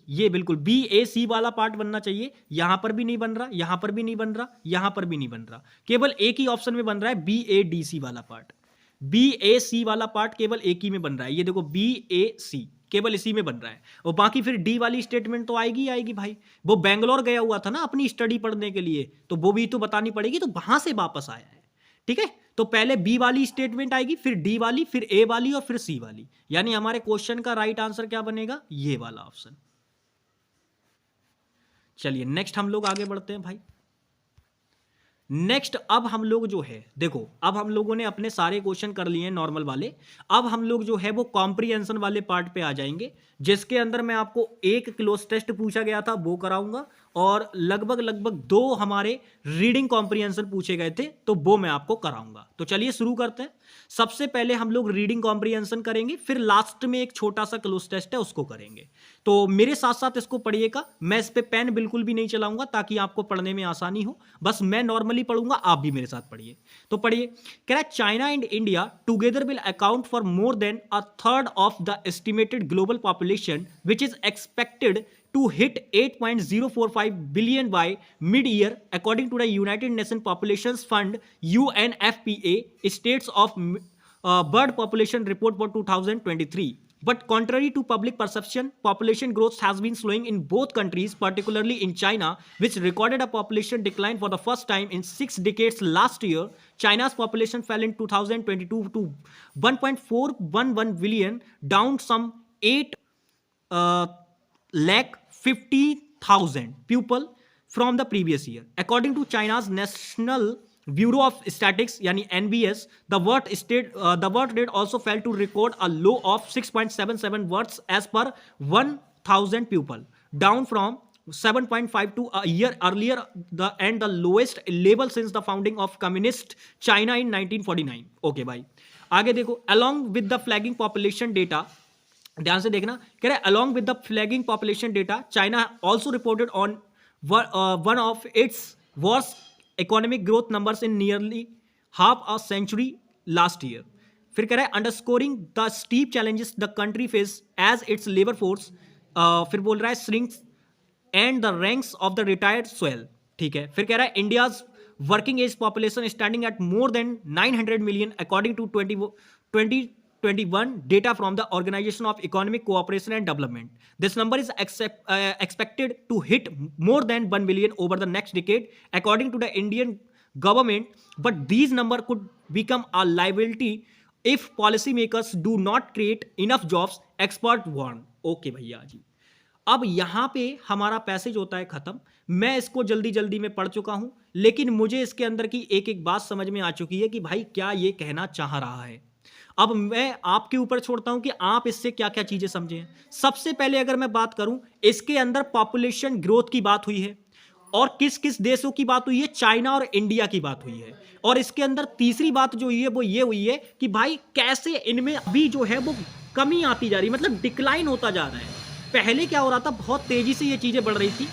ये बिल्कुल BAC वाला पार्ट बनना चाहिए। यहां पर भी नहीं बन रहा, यहां पर भी नहीं बन रहा, यहां पर भी नहीं बन रहा, केवल एक ही ऑप्शन में बन रहा है BADC वाला पार्ट। BAC वाला पार्ट केवल एक ही में बन रहा है, ये देखो BAC केवल इसी में बन रहा है, और बाकी फिर डी वाली स्टेटमेंट तो आएगी आएगी भाई। वो बेंगलोर गया हुआ था ना अपनी स्टडी पढ़ने के लिए, तो वो भी तो बतानी पड़ेगी, तो वहां से वापस आया है। ठीक है, तो पहले बी वाली स्टेटमेंट आएगी, फिर डी वाली, फिर ए वाली और फिर सी वाली। यानी हमारे क्वेश्चन का राइट आंसर क्या बनेगा? ये वाला ऑप्शन। चलिए नेक्स्ट हम लोग आगे बढ़ते हैं भाई। नेक्स्ट अब हम लोग जो है देखो, अब हम लोगों ने अपने सारे क्वेश्चन कर लिए हैं नॉर्मल वाले। अब हम लोग जो है वो कॉम्प्रिहेंशन वाले पार्ट पे आ जाएंगे, जिसके अंदर मैं आपको एक क्लोज टेस्ट पूछा गया था वो कराऊंगा, और लगभग लगभग 2 हमारे रीडिंग कॉम्प्रिहेंशन पूछे गए थे, तो वो मैं आपको कराऊंगा। तो चलिए शुरू करते हैं। सबसे पहले हम लोग रीडिंग कॉम्प्रिहेंशन करेंगे, फिर लास्ट में एक छोटा सा क्लोज टेस्ट है उसको करेंगे। तो मेरे साथ साथ इसको पढ़िएगा, मैं इस पे पेन बिल्कुल भी नहीं चलाऊंगा ताकि आपको पढ़ने में आसानी हो, बस मैं नॉर्मली पढ़ूंगा, आप भी मेरे साथ पढ़िए। तो पढ़िए, कह रहा है China and India together will account for more than a third of the estimated global population which is expected to hit 8.045 billion by mid-year, according to the United Nations Populations Fund (UNFPA) States of Bird Population Report for 2023. But contrary to public perception, population growth has been slowing in both countries, particularly in China, which recorded a population decline for the first time in 6 decades last year. China's population fell in 2022 to 1.411 billion, down some 8 lakh 50,000 people from the previous year. According to China's National Bureau of Statistics यानी NBS, the birth rate also fell to record a low of 6.77 births as per 1,000 people, down from 7.52 a year earlier, and the lowest level since the founding of communist China in 1949. Okay भाई, आगे देखो, along with the flagging population data, ध्यान से देखना, कह रहे along with the flagging population data, China also reported on one of its worst economic growth numbers in nearly half a century last year. फिर कह रहा है underscoring the steep challenges the country face as its labor force, फिर बोल रहा है shrinks and the ranks of the retired swell. ठीक है, फिर कह रहा है India's working age population standing at more than 900 million according to 2021 data from the Organization of Economic Cooperation and Development. This number is expected to hit more than 1 million over the next decade, according to the Indian government. But these numbers could become a liability if policymakers do not create enough jobs, expert warn. Okay भैया जी, अब यहां पे हमारा passage होता है खत्म। मैं इसको जल्दी जल्दी में पढ़ चुका हूं, लेकिन मुझे इसके अंदर की एक एक बात समझ में आ चुकी है कि भाई क्या ये कहना चाह रहा है। अब मैं आपके ऊपर छोड़ता हूं कि आप इससे क्या क्या चीजें समझें। सबसे पहले अगर मैं बात करूं, इसके अंदर पॉपुलेशन ग्रोथ की बात हुई है, और किस किस देशों की बात हुई है, चाइना और इंडिया की बात हुई है। और इसके अंदर तीसरी बात जो हुई है वो ये हुई है कि भाई कैसे इनमें अभी जो है वो कमी आती जा रही, मतलब डिक्लाइन होता जा रहा है। पहले क्या हो रहा था, बहुत तेजी से ये चीजें बढ़ रही थी।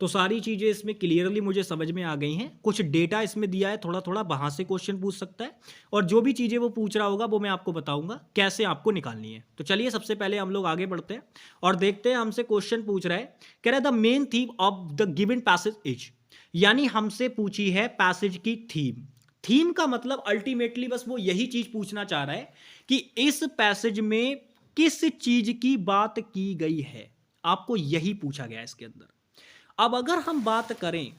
तो सारी चीजें इसमें क्लियरली मुझे समझ में आ गई हैं। कुछ डेटा इसमें दिया है, थोड़ा थोड़ा वहां से क्वेश्चन पूछ सकता है, और जो भी चीजें वो पूछ रहा होगा वो मैं आपको बताऊंगा कैसे आपको निकालनी है। तो चलिए सबसे पहले हम लोग आगे बढ़ते हैं और देखते हैं हमसे क्वेश्चन पूछ रहा है, कह रहा है the main theme of the given passage is, यानी हमसे पूछी है पैसेज की थीम। थीम का मतलब अल्टीमेटली बस वो यही चीज पूछना चाह रहा है कि इस पैसेज में किस चीज की बात की गई है, आपको यही पूछा गया है इसके अंदर। अब अगर हम बात करें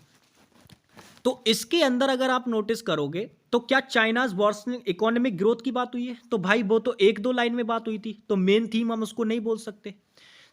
तो इसके अंदर अगर आप नोटिस करोगे तो क्या चाइनाज वर्सनिंग इकोनॉमिक ग्रोथ की बात हुई है? तो भाई वो तो एक दो लाइन में बात हुई थी, तो मेन थीम हम उसको नहीं बोल सकते।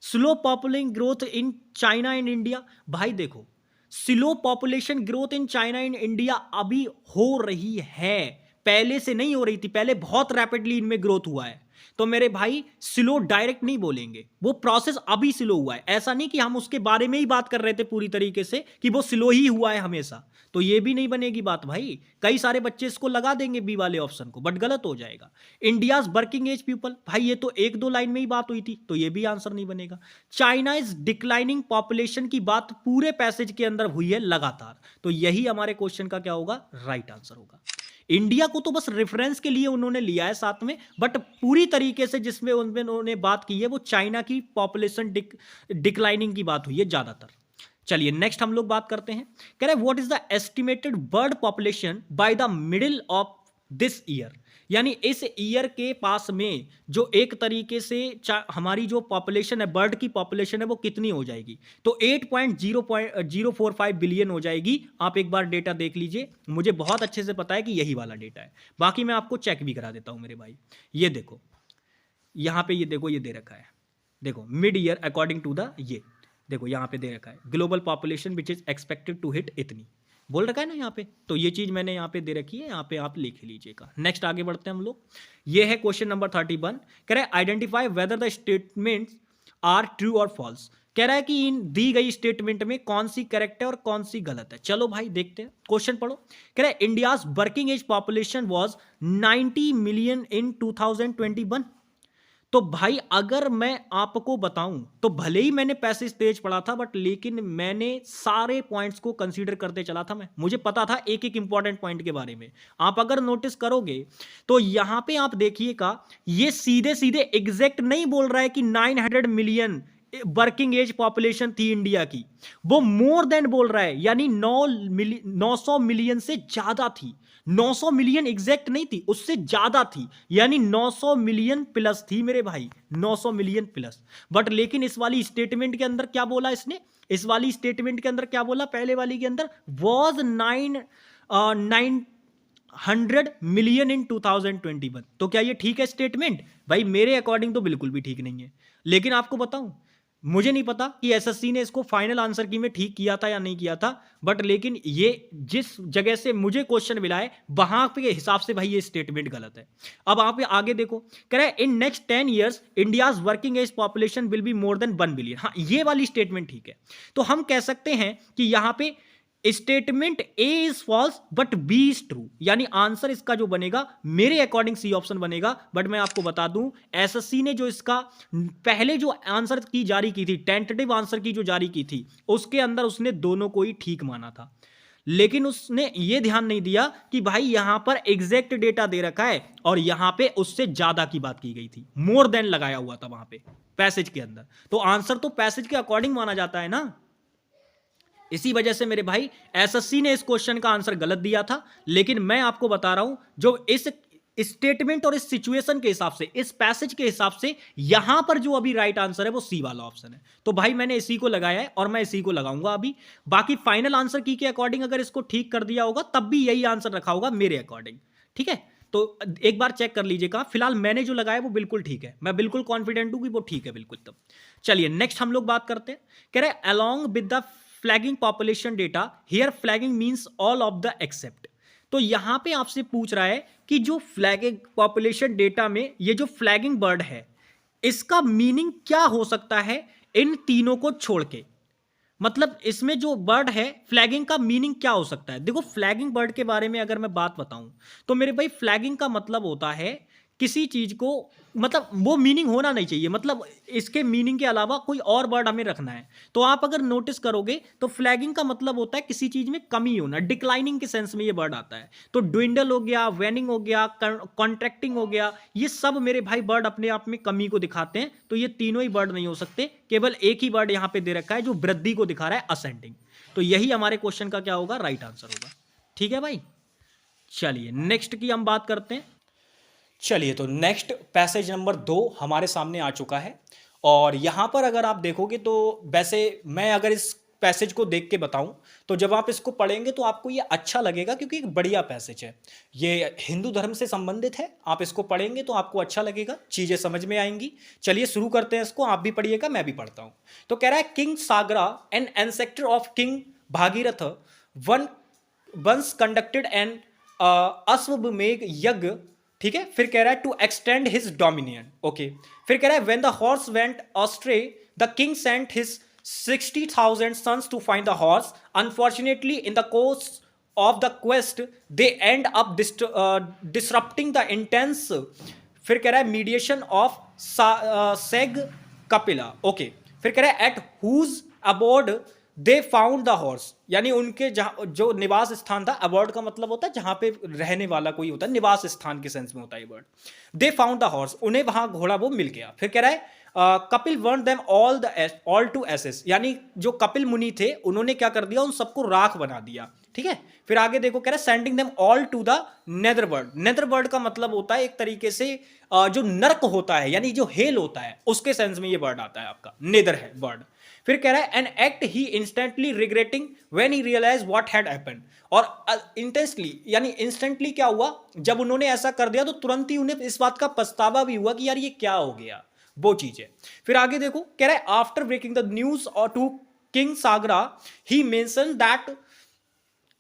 Slow population growth in China and India, भाई देखो slow population growth in China and India अभी हो रही है, पहले से नहीं हो रही थी, पहले बहुत रैपिडली इनमें ग्रोथ हुआ है। तो मेरे भाई स्लो डायरेक्ट नहीं बोलेंगे, वो प्रोसेस अभी स्लो हुआ है। ऐसा नहीं कि हम उसके बारे में ही बात कर रहे थे पूरी तरीके से कि वो स्लो ही हुआ है हमेशा, तो ये भी नहीं बनेगी बात भाई। कई सारे बच्चे इसको लगा देंगे बी वाले ऑप्शन को, बट गलत हो जाएगा। इंडियाज वर्किंग एज पीपल, भाई ये तो एक दो लाइन में ही बात हुई थी, तो ये भी आंसर नहीं बनेगा। चाइना इज डिक्लाइनिंग पॉपुलेशन की बात पूरे पैसेज के अंदर हुई है लगातार, तो यही हमारे क्वेश्चन का क्या होगा, राइट आंसर होगा। इंडिया को तो बस रेफरेंस के लिए उन्होंने लिया है साथ में, बट पूरी तरीके से जिसमें उन्होंने बात की है वो चाइना की पॉपुलेशन डिक्लाइनिंग की बात हुई है ज्यादातर। चलिए नेक्स्ट हम लोग बात करते हैं, कह रहे हैं what is the estimated bird population by the middle of this year, यानी इस ईयर के पास में जो एक तरीके से हमारी जो पॉपुलेशन है, बर्ड की पॉपुलेशन है, वो कितनी हो जाएगी? तो 8.045 बिलियन हो जाएगी। आप एक बार डेटा देख लीजिए, मुझे बहुत अच्छे से पता है कि यही वाला डेटा है, बाकी मैं आपको चेक भी करा देता हूं मेरे भाई। ये देखो यहां पे, ये देखो ये दे रखा है, देखो mid year according to the, ये देखो यहां पे दे रखा है global population which is expected to hit इतनी, बोल रखा है ना यहाँ पे, तो ये चीज मैंने यहाँ पे दे रखी है, यहाँ पे आप लिख लीजिएगा। नेक्स्ट आगे बढ़ते हैं हम लोग, ये है क्वेश्चन नंबर 31, कह रहे identify whether the statements are true और फॉल्स, कह रहा है कि इन दी गई स्टेटमेंट में कौन सी करेक्ट है और कौन सी गलत है। चलो भाई देखते हैं, क्वेश्चन पढ़ो। कह रहा है India's working age population was 90 million in 2021। तो भाई अगर मैं आपको बताऊं तो भले ही मैंने पैसेज तेज पढ़ा था, बट लेकिन मैंने सारे पॉइंट्स को कंसीडर करते चला था। मुझे पता था एक एक इंपॉर्टेंट पॉइंट के बारे में। आप अगर नोटिस करोगे तो यहां पे आप देखिएगा, ये सीधे सीधे एग्जैक्ट नहीं बोल रहा है कि 900 मिलियन वर्किंग एज पॉपुलेशन थी इंडिया की, वो मोर देन बोल रहा है, यानी 900 मिलियन से ज्यादा थी। 900 मिलियन एग्जैक्ट नहीं थी, उससे ज्यादा थी, यानी 900 मिलियन प्लस थी मेरे भाई, 900 मिलियन प्लस। बट लेकिन इस वाली स्टेटमेंट के अंदर क्या बोला इसने, इस वाली स्टेटमेंट के अंदर क्या बोला, पहले वाली के अंदर वॉज 900 मिलियन इन 2021। तो क्या ये ठीक है स्टेटमेंट? भाई मेरे अकॉर्डिंग तो बिल्कुल भी ठीक नहीं है। लेकिन आपको बताऊं, मुझे नहीं पता कि एसएससी ने इसको फाइनल आंसर की में ठीक किया था या नहीं किया था, बट लेकिन ये जिस जगह से मुझे क्वेश्चन मिला है वहां के हिसाब से भाई ये स्टेटमेंट गलत है। अब आप आगे देखो, कह रहा है in next 10 years India's working age population will be more than 1 billion. हाँ, ये वाली स्टेटमेंट ठीक है। तो हम कह सकते हैं कि यहां पे statement A is false but B is true, यानी आंसर इसका जो बनेगा मेरे अकॉर्डिंग सी ऑप्शन बनेगा। बट मैं आपको बता दूं, एसएससी ने जो इसका पहले जो आंसर की जारी की थी, टेंटेटिव आंसर की जो जारी की थी, उसके अंदर उसने दोनों को ही ठीक माना था। लेकिन उसने ये ध्यान नहीं दिया कि भाई यहां पर एग्जैक्ट डेटा दे रखा है और यहां पे उससे ज्यादा की बात की गई थी, मोर देन लगाया हुआ था वहां पे पैसेज के अंदर। तो आंसर तो पैसेज के अकॉर्डिंग माना जाता है ना। इसी वजह से मेरे भाई एसएससी ने इस क्वेश्चन का आंसर गलत दिया था। लेकिन मैं आपको बता रहा हूं, जो इस स्टेटमेंट और इस सिचुएशन के हिसाब से, इस पैसेज के हिसाब से, यहां पर जो अभी राइट आंसर है वो सी वाला ऑप्शन है। तो भाई मैंने इसी को लगाया है और मैं इसी को लगाऊंगा अभी। बाकी फाइनल आंसर की के अकॉर्डिंग अगर इसको ठीक कर दिया होगा तब भी यही आंसर रखा होगा मेरे अकॉर्डिंग। ठीक है, तो एक बार चेक कर लीजिएगा। फिलहाल मैंने जो लगाया वो बिल्कुल ठीक है, मैं बिल्कुल कॉन्फिडेंट हूं कि वो ठीक है बिल्कुल। तब चलिए नेक्स्ट हम लोग बात करते हैं। कह रहे along with the flagging population data, here flagging means all of the except. तो यहां पे आपसे पूछ रहा है कि जो फ्लैगिंग पॉपुलेशन डेटा में ये जो फ्लैगिंग बर्ड है, इसका मीनिंग क्या हो सकता है इन तीनों को छोड़ के। मतलब इसमें जो बर्ड है, फ्लैगिंग का मीनिंग क्या हो सकता है। देखो फ्लैगिंग बर्ड के बारे में अगर मैं बात बताऊं तो मेरे भाई फ्लैगिंग का मतलब होता है किसी चीज को, मतलब वो मीनिंग होना नहीं चाहिए, मतलब इसके मीनिंग के अलावा कोई और वर्ड हमें रखना है। तो आप अगर नोटिस करोगे तो फ्लैगिंग का मतलब होता है किसी चीज में कमी होना, डिक्लाइनिंग के सेंस में ये वर्ड आता है। तो ड्विंडल हो गया, वेनिंग हो गया, कॉन्ट्रैक्टिंग हो गया, ये सब मेरे भाई वर्ड अपने आप में कमी को दिखाते हैं। तो ये तीनों ही वर्ड नहीं हो सकते, केवल एक ही वर्ड यहां पे दे रखा है जो वृद्धि को दिखा रहा है, असेंडिंग। तो यही हमारे क्वेश्चन का क्या होगा, राइट आंसर होगा। ठीक है भाई, चलिए नेक्स्ट की हम बात करते हैं। चलिए तो नेक्स्ट पैसेज नंबर 2 हमारे सामने आ चुका है। और यहाँ पर अगर आप देखोगे तो वैसे मैं अगर इस पैसेज को देख के बताऊं तो जब आप इसको पढ़ेंगे तो आपको ये अच्छा लगेगा, क्योंकि एक बढ़िया पैसेज है। ये हिंदू धर्म से संबंधित है, आप इसको पढ़ेंगे तो आपको अच्छा लगेगा, चीज़ें समझ में आएंगी। चलिए शुरू करते हैं इसको, आप भी पढ़िएगा मैं भी पढ़ता हूँ। तो कह रहा है king Sagara an ancestor of king Bhagirath one once conducted an Ashwamedha yagya. ठीक है, फिर कह रहा है to extend his dominion. Okay, फिर कह रहा है when the horse went astray the king sent his 60,000 sons to find the horse. Unfortunately, in the course of the quest, they end up disrupting the intense. फिर कह रहा है mediation of sage Kapila. Okay, फिर कह रहा है at whose abode they found the horse, यानी उनके जहाँ जो निवास स्थान था, अबॉर्ड का मतलब होता है जहां पे रहने वाला कोई होता है, निवास स्थान के सेंस में होता है ये word. They found the horse, उन्हें वहां घोड़ा वो मिल गया। फिर कह रहा है Kapil burned them all to ashes, यानी जो कपिल मुनि थे उन्होंने क्या कर दिया, उन सबको राख बना दिया। ठीक है, फिर आगे देखो कह रहा है sending them all to the nether world. Nether world का मतलब होता है एक तरीके से जो नर्क होता है, यानी जो हेल होता है, उसके सेंस में ये वर्ड आता है आपका, नेदर है वर्ड। फिर कह रहा है an act he instantly regretting when he realise what had happened. और इंटेंसली यानी इंस्टेंटली क्या हुआ, जब उन्होंने ऐसा कर दिया तो तुरंत ही उन्हें इस बात का पछतावा भी हुआ कि यार ये क्या हो गया, वो चीज है। फिर आगे देखो कह रहा है आफ्टर ब्रेकिंग द न्यूज और to king Sagara he mention that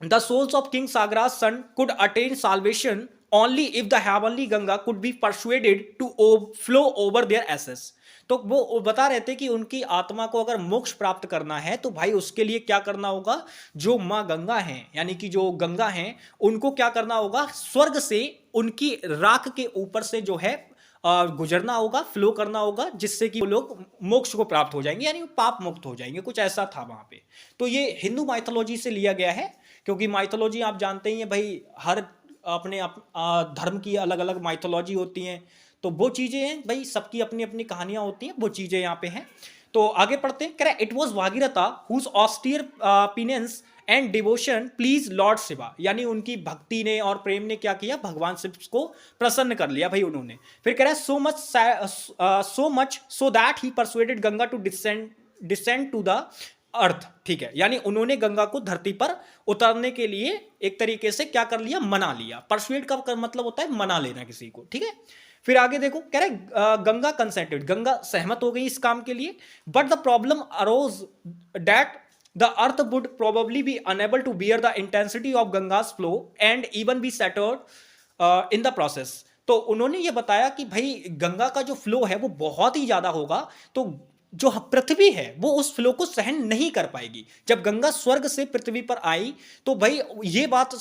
the souls of King Sagara's son could attain salvation only if the heavenly Ganga could be persuaded to flow over their ashes. तो वो बता रहे थे कि उनकी आत्मा को अगर मोक्ष प्राप्त करना है तो भाई उसके लिए क्या करना होगा, जो माँ गंगा हैं यानी कि जो गंगा हैं उनको क्या करना होगा, स्वर्ग से उनकी राख के ऊपर से जो है गुजरना होगा, फ्लो करना होगा, जिससे कि वो लोग मोक्ष को प्राप्त हो जाएंगे यानी पाप मुक्त हो जाएंगे, कुछ ऐसा था वहां पे। तो ये हिंदू माइथोलॉजी से लिया गया है, क्योंकि माइथोलॉजी आप जानते ही हैं भाई, हर अपने धर्म की अलग अलग माइथोलॉजी होती हैं, तो वो चीजें हैं भाई, सबकी अपनी अपनी कहानियां होती हैं, वो चीजें यहाँ पे हैं। तो आगे पढ़ते हैं, कह रहा it was Bhagiratha whose austere penance and devotion pleased lord Shiva, यानी उनकी भक्ति ने और प्रेम ने क्या किया, भगवान शिव को प्रसन्न कर लिया भाई उन्होंने। फिर कह रहा है so much so that he persuaded Ganga to descend to the earth, ठीक है, यानी उन्होंने गंगा को धरती पर उतरने के लिए एक तरीके से क्या कर लिया, मना लिया। परसुएड का मतलब होता है मना लेना किसी को, ठीक है। फिर आगे देखो, कह रहे गंगा कंसेंटेड, गंगा सहमत हो गई इस काम के लिए, but the problem arose that the earth would probably be unable to bear the intensity of Ganga's flow and even be shattered in the process। तो उन्होंने ये बताया कि भाई गंगा का जो फ्लो है वो बहुत ही ज्यादा होगा, तो जो पृथ्वी है वो उस फ्लो को सहन नहीं कर पाएगी। जब गंगा स्वर्ग से पृथ्वी पर आई तो भाई ये बात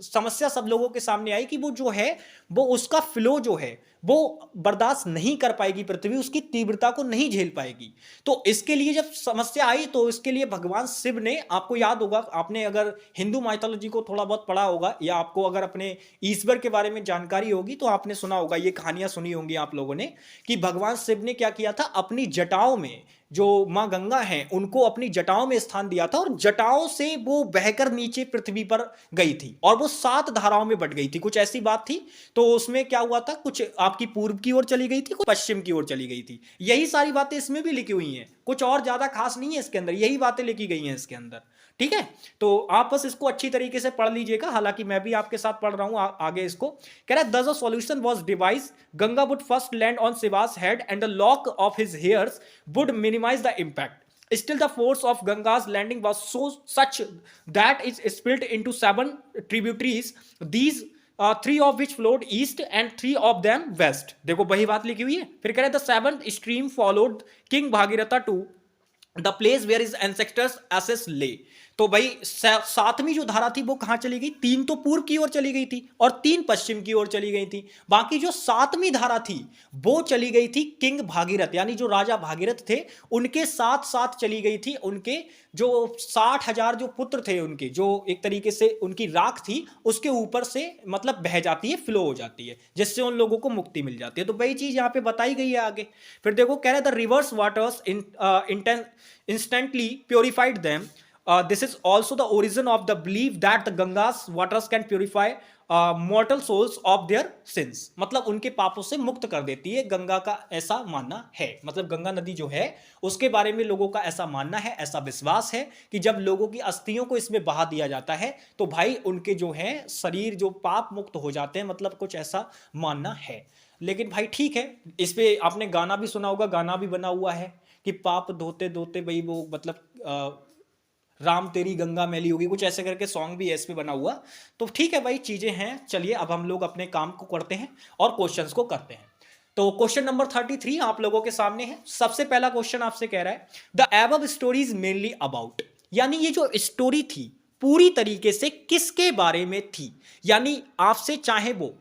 समस्या सब लोगों के सामने आई कि वो जो है वो उसका फ्लो जो है वो बर्दाश्त नहीं कर पाएगी, पृथ्वी उसकी तीव्रता को नहीं झेल पाएगी। तो इसके लिए जब समस्या आई तो इसके लिए भगवान शिव ने, आपको याद होगा, आपने अगर हिंदू माइथोलॉजी को थोड़ा बहुत पढ़ा होगा या आपको अगर अपने ईश्वर के बारे में जानकारी होगी तो आपने सुना होगा, ये कहानियां सुनी होंगी आप लोगों ने, कि भगवान शिव ने क्या किया था, अपनी जटाओं में जो माँ गंगा हैं उनको अपनी जटाओं में स्थान दिया था, और जटाओं से वो बहकर नीचे पृथ्वी पर गई थी और वो 7 धाराओं में बट गई थी, कुछ ऐसी बात थी। तो उसमें क्या हुआ था, कुछ आपकी पूर्व की ओर चली गई थी, कुछ पश्चिम की ओर चली गई थी। यही सारी बातें इसमें भी लिखी हुई हैं, कुछ और ज्यादा खास नहीं है इसके अंदर, यही बातें लिखी गई हैं इसके अंदर, ठीक है। तो आप बस इसको अच्छी तरीके से पढ़ लीजिएगा, हालांकि मैं भी आपके साथ पढ़ रहा हूं आगे इसको। कह रहा है thus a solution was devised, Ganga would first land on Shiva's head and the lock of his hairs would minimize the impact. Still the force of Ganga's landing was such that it split into 7 tributaries, these 3 of which flowed east and 3 of them west। देखो वही बात लिखी हुई है। फिर कह रहे the 7th stream followed King Bhagiratha to the place where his ancestors ashes lay. तो भाई 7वीं जो धारा थी वो कहां चली गई, 3 तो पूर्व की ओर चली गई थी और 3 पश्चिम की ओर चली गई थी। बाकी जो 7वीं धारा थी वो चली गई थी किंग भागीरथ, यानी जो राजा भागीरथ थे उनके साथ साथ चली गई थी। उनके जो 60,000 जो पुत्र थे उनके, जो एक तरीके से उनकी राख थी उसके ऊपर से मतलब बह जाती है, फ्लो हो जाती है, जिससे उन लोगों को मुक्ति मिल जाती है। तो वही चीज यहाँ पे बताई गई है आगे। फिर देखो कह रहे the reverse waters instantly purified them। This is also the origin of the belief that the Ganga's waters can purify mortal souls of their sins। मतलब उनके पापों से मुक्त कर देती है गंगा का, ऐसा मानना है। मतलब गंगा नदी जो है उसके बारे में लोगों का ऐसा मानना है, ऐसा विश्वास है कि जब लोगों की अस्थियों को इसमें बहा दिया जाता है तो भाई उनके जो है शरीर जो पाप मुक्त हो जाते हैं, मतलब कुछ ऐसा मानना है। लेकिन भाई ठीक है, इस पे आपने गाना भी सुना होगा, गाना भी बना हुआ है कि पाप धोते धोते भाई वो मतलब राम तेरी गंगा मैली होगी, कुछ ऐसे करके सॉन्ग भी इस पे बना हुआ। तो ठीक है भाई, चीजें हैं। चलिए अब हम लोग अपने काम को करते हैं और क्वेश्चंस को करते हैं। तो क्वेश्चन नंबर 33 आप लोगों के सामने है। सबसे पहला क्वेश्चन आपसे कह रहा है the above story is mainly about, यानी ये जो स्टोरी थी पूरी तरीके से किसके बारे में थी। यानी आपसे चाहे वो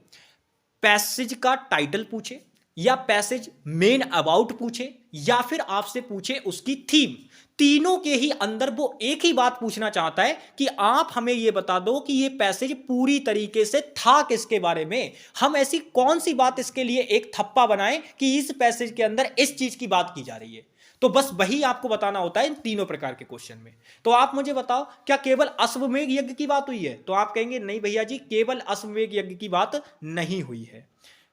पैसेज का टाइटल पूछे या पैसेज मेन अबाउट पूछे या फिर आपसे पूछे उसकी थीम, तीनों के ही अंदर वो एक ही बात पूछना चाहता है कि आप हमें ये बता दो कि ये पैसेज पूरी तरीके से था किसके बारे में। हम ऐसी कौन सी बात इसके लिए एक थप्पा बनाएं कि इस पैसेज के अंदर इस चीज की बात की जा रही है। तो बस वही आपको बताना होता है इन तीनों प्रकार के क्वेश्चन में। तो आप मुझे बताओ क्या केवल अश्वमेध यज्ञ की बात हुई है? तो आप कहेंगे नहीं भैया जी, केवल अश्वमेध यज्ञ की बात नहीं हुई है।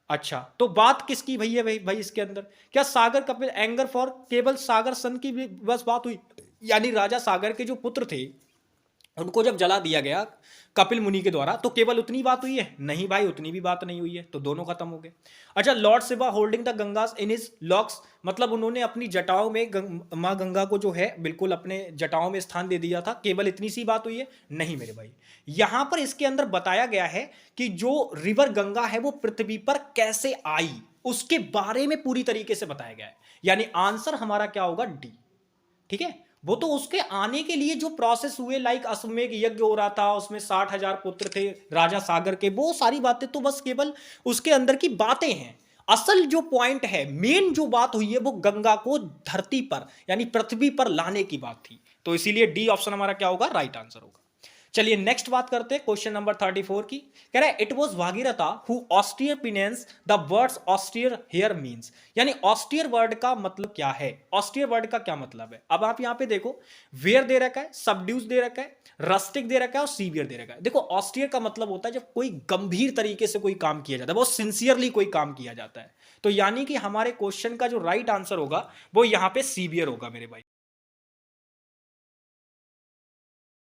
अच्छा, तो बात किसकी भैया भाई इसके अंदर? क्या सागर कपिल एंगर फॉर केवल सागर सन की बस बात हुई? यानी राजा सागर के जो पुत्र थे उनको जब जला दिया गया कपिल मुनि के द्वारा, तो केवल उतनी बात हुई है? नहीं भाई, उतनी भी बात नहीं हुई है, तो दोनों खत्म हो गए। अच्छा, lord Shiva holding the Ganges in his locks, मतलब उन्होंने अपनी जटाओं में माँ गंगा को जो है बिल्कुल अपने जटाओं में स्थान दे दिया था, केवल इतनी सी बात हुई है? नहीं मेरे भाई, यहां पर इसके अंदर बताया गया है कि जो रिवर गंगा है वो पृथ्वी पर कैसे आई, उसके बारे में पूरी तरीके से बताया गया है। यानी आंसर हमारा क्या होगा? डी। ठीक है, वो तो उसके आने के लिए जो प्रोसेस हुए, लाइक अश्वमेध यज्ञ हो रहा था, उसमें 60,000 पुत्र थे राजा सागर के, वो सारी बातें तो बस केवल उसके अंदर की बातें हैं। असल जो पॉइंट है, मेन जो बात हुई है, वो गंगा को धरती पर यानी पृथ्वी पर लाने की बात थी। तो इसीलिए डी ऑप्शन हमारा क्या होगा? राइट आंसर होगा। चलिए नेक्स्ट बात करते हैं क्वेश्चन नंबर 34 की। कह रहा है it was Bhagiratha who austere penance the words austere here means, यानी ऑस्टियर वर्ड का मतलब क्या है? ऑस्टियर वर्ड का क्या मतलब है? अब आप यहां पे देखो, वेयर दे रखा है, सबड्यूस दे रखा है, रस्टिक दे रखा है और सीवियर दे रखा है। देखो ऑस्टियर का मतलब होता है जब कोई गंभीर तरीके से कोई काम किया जाता है, बहुत सिंसियरली कोई काम किया जाता है। तो यानी कि हमारे क्वेश्चन का जो राइट आंसर होगा वो यहां पे सीवियर होगा मेरे भाई।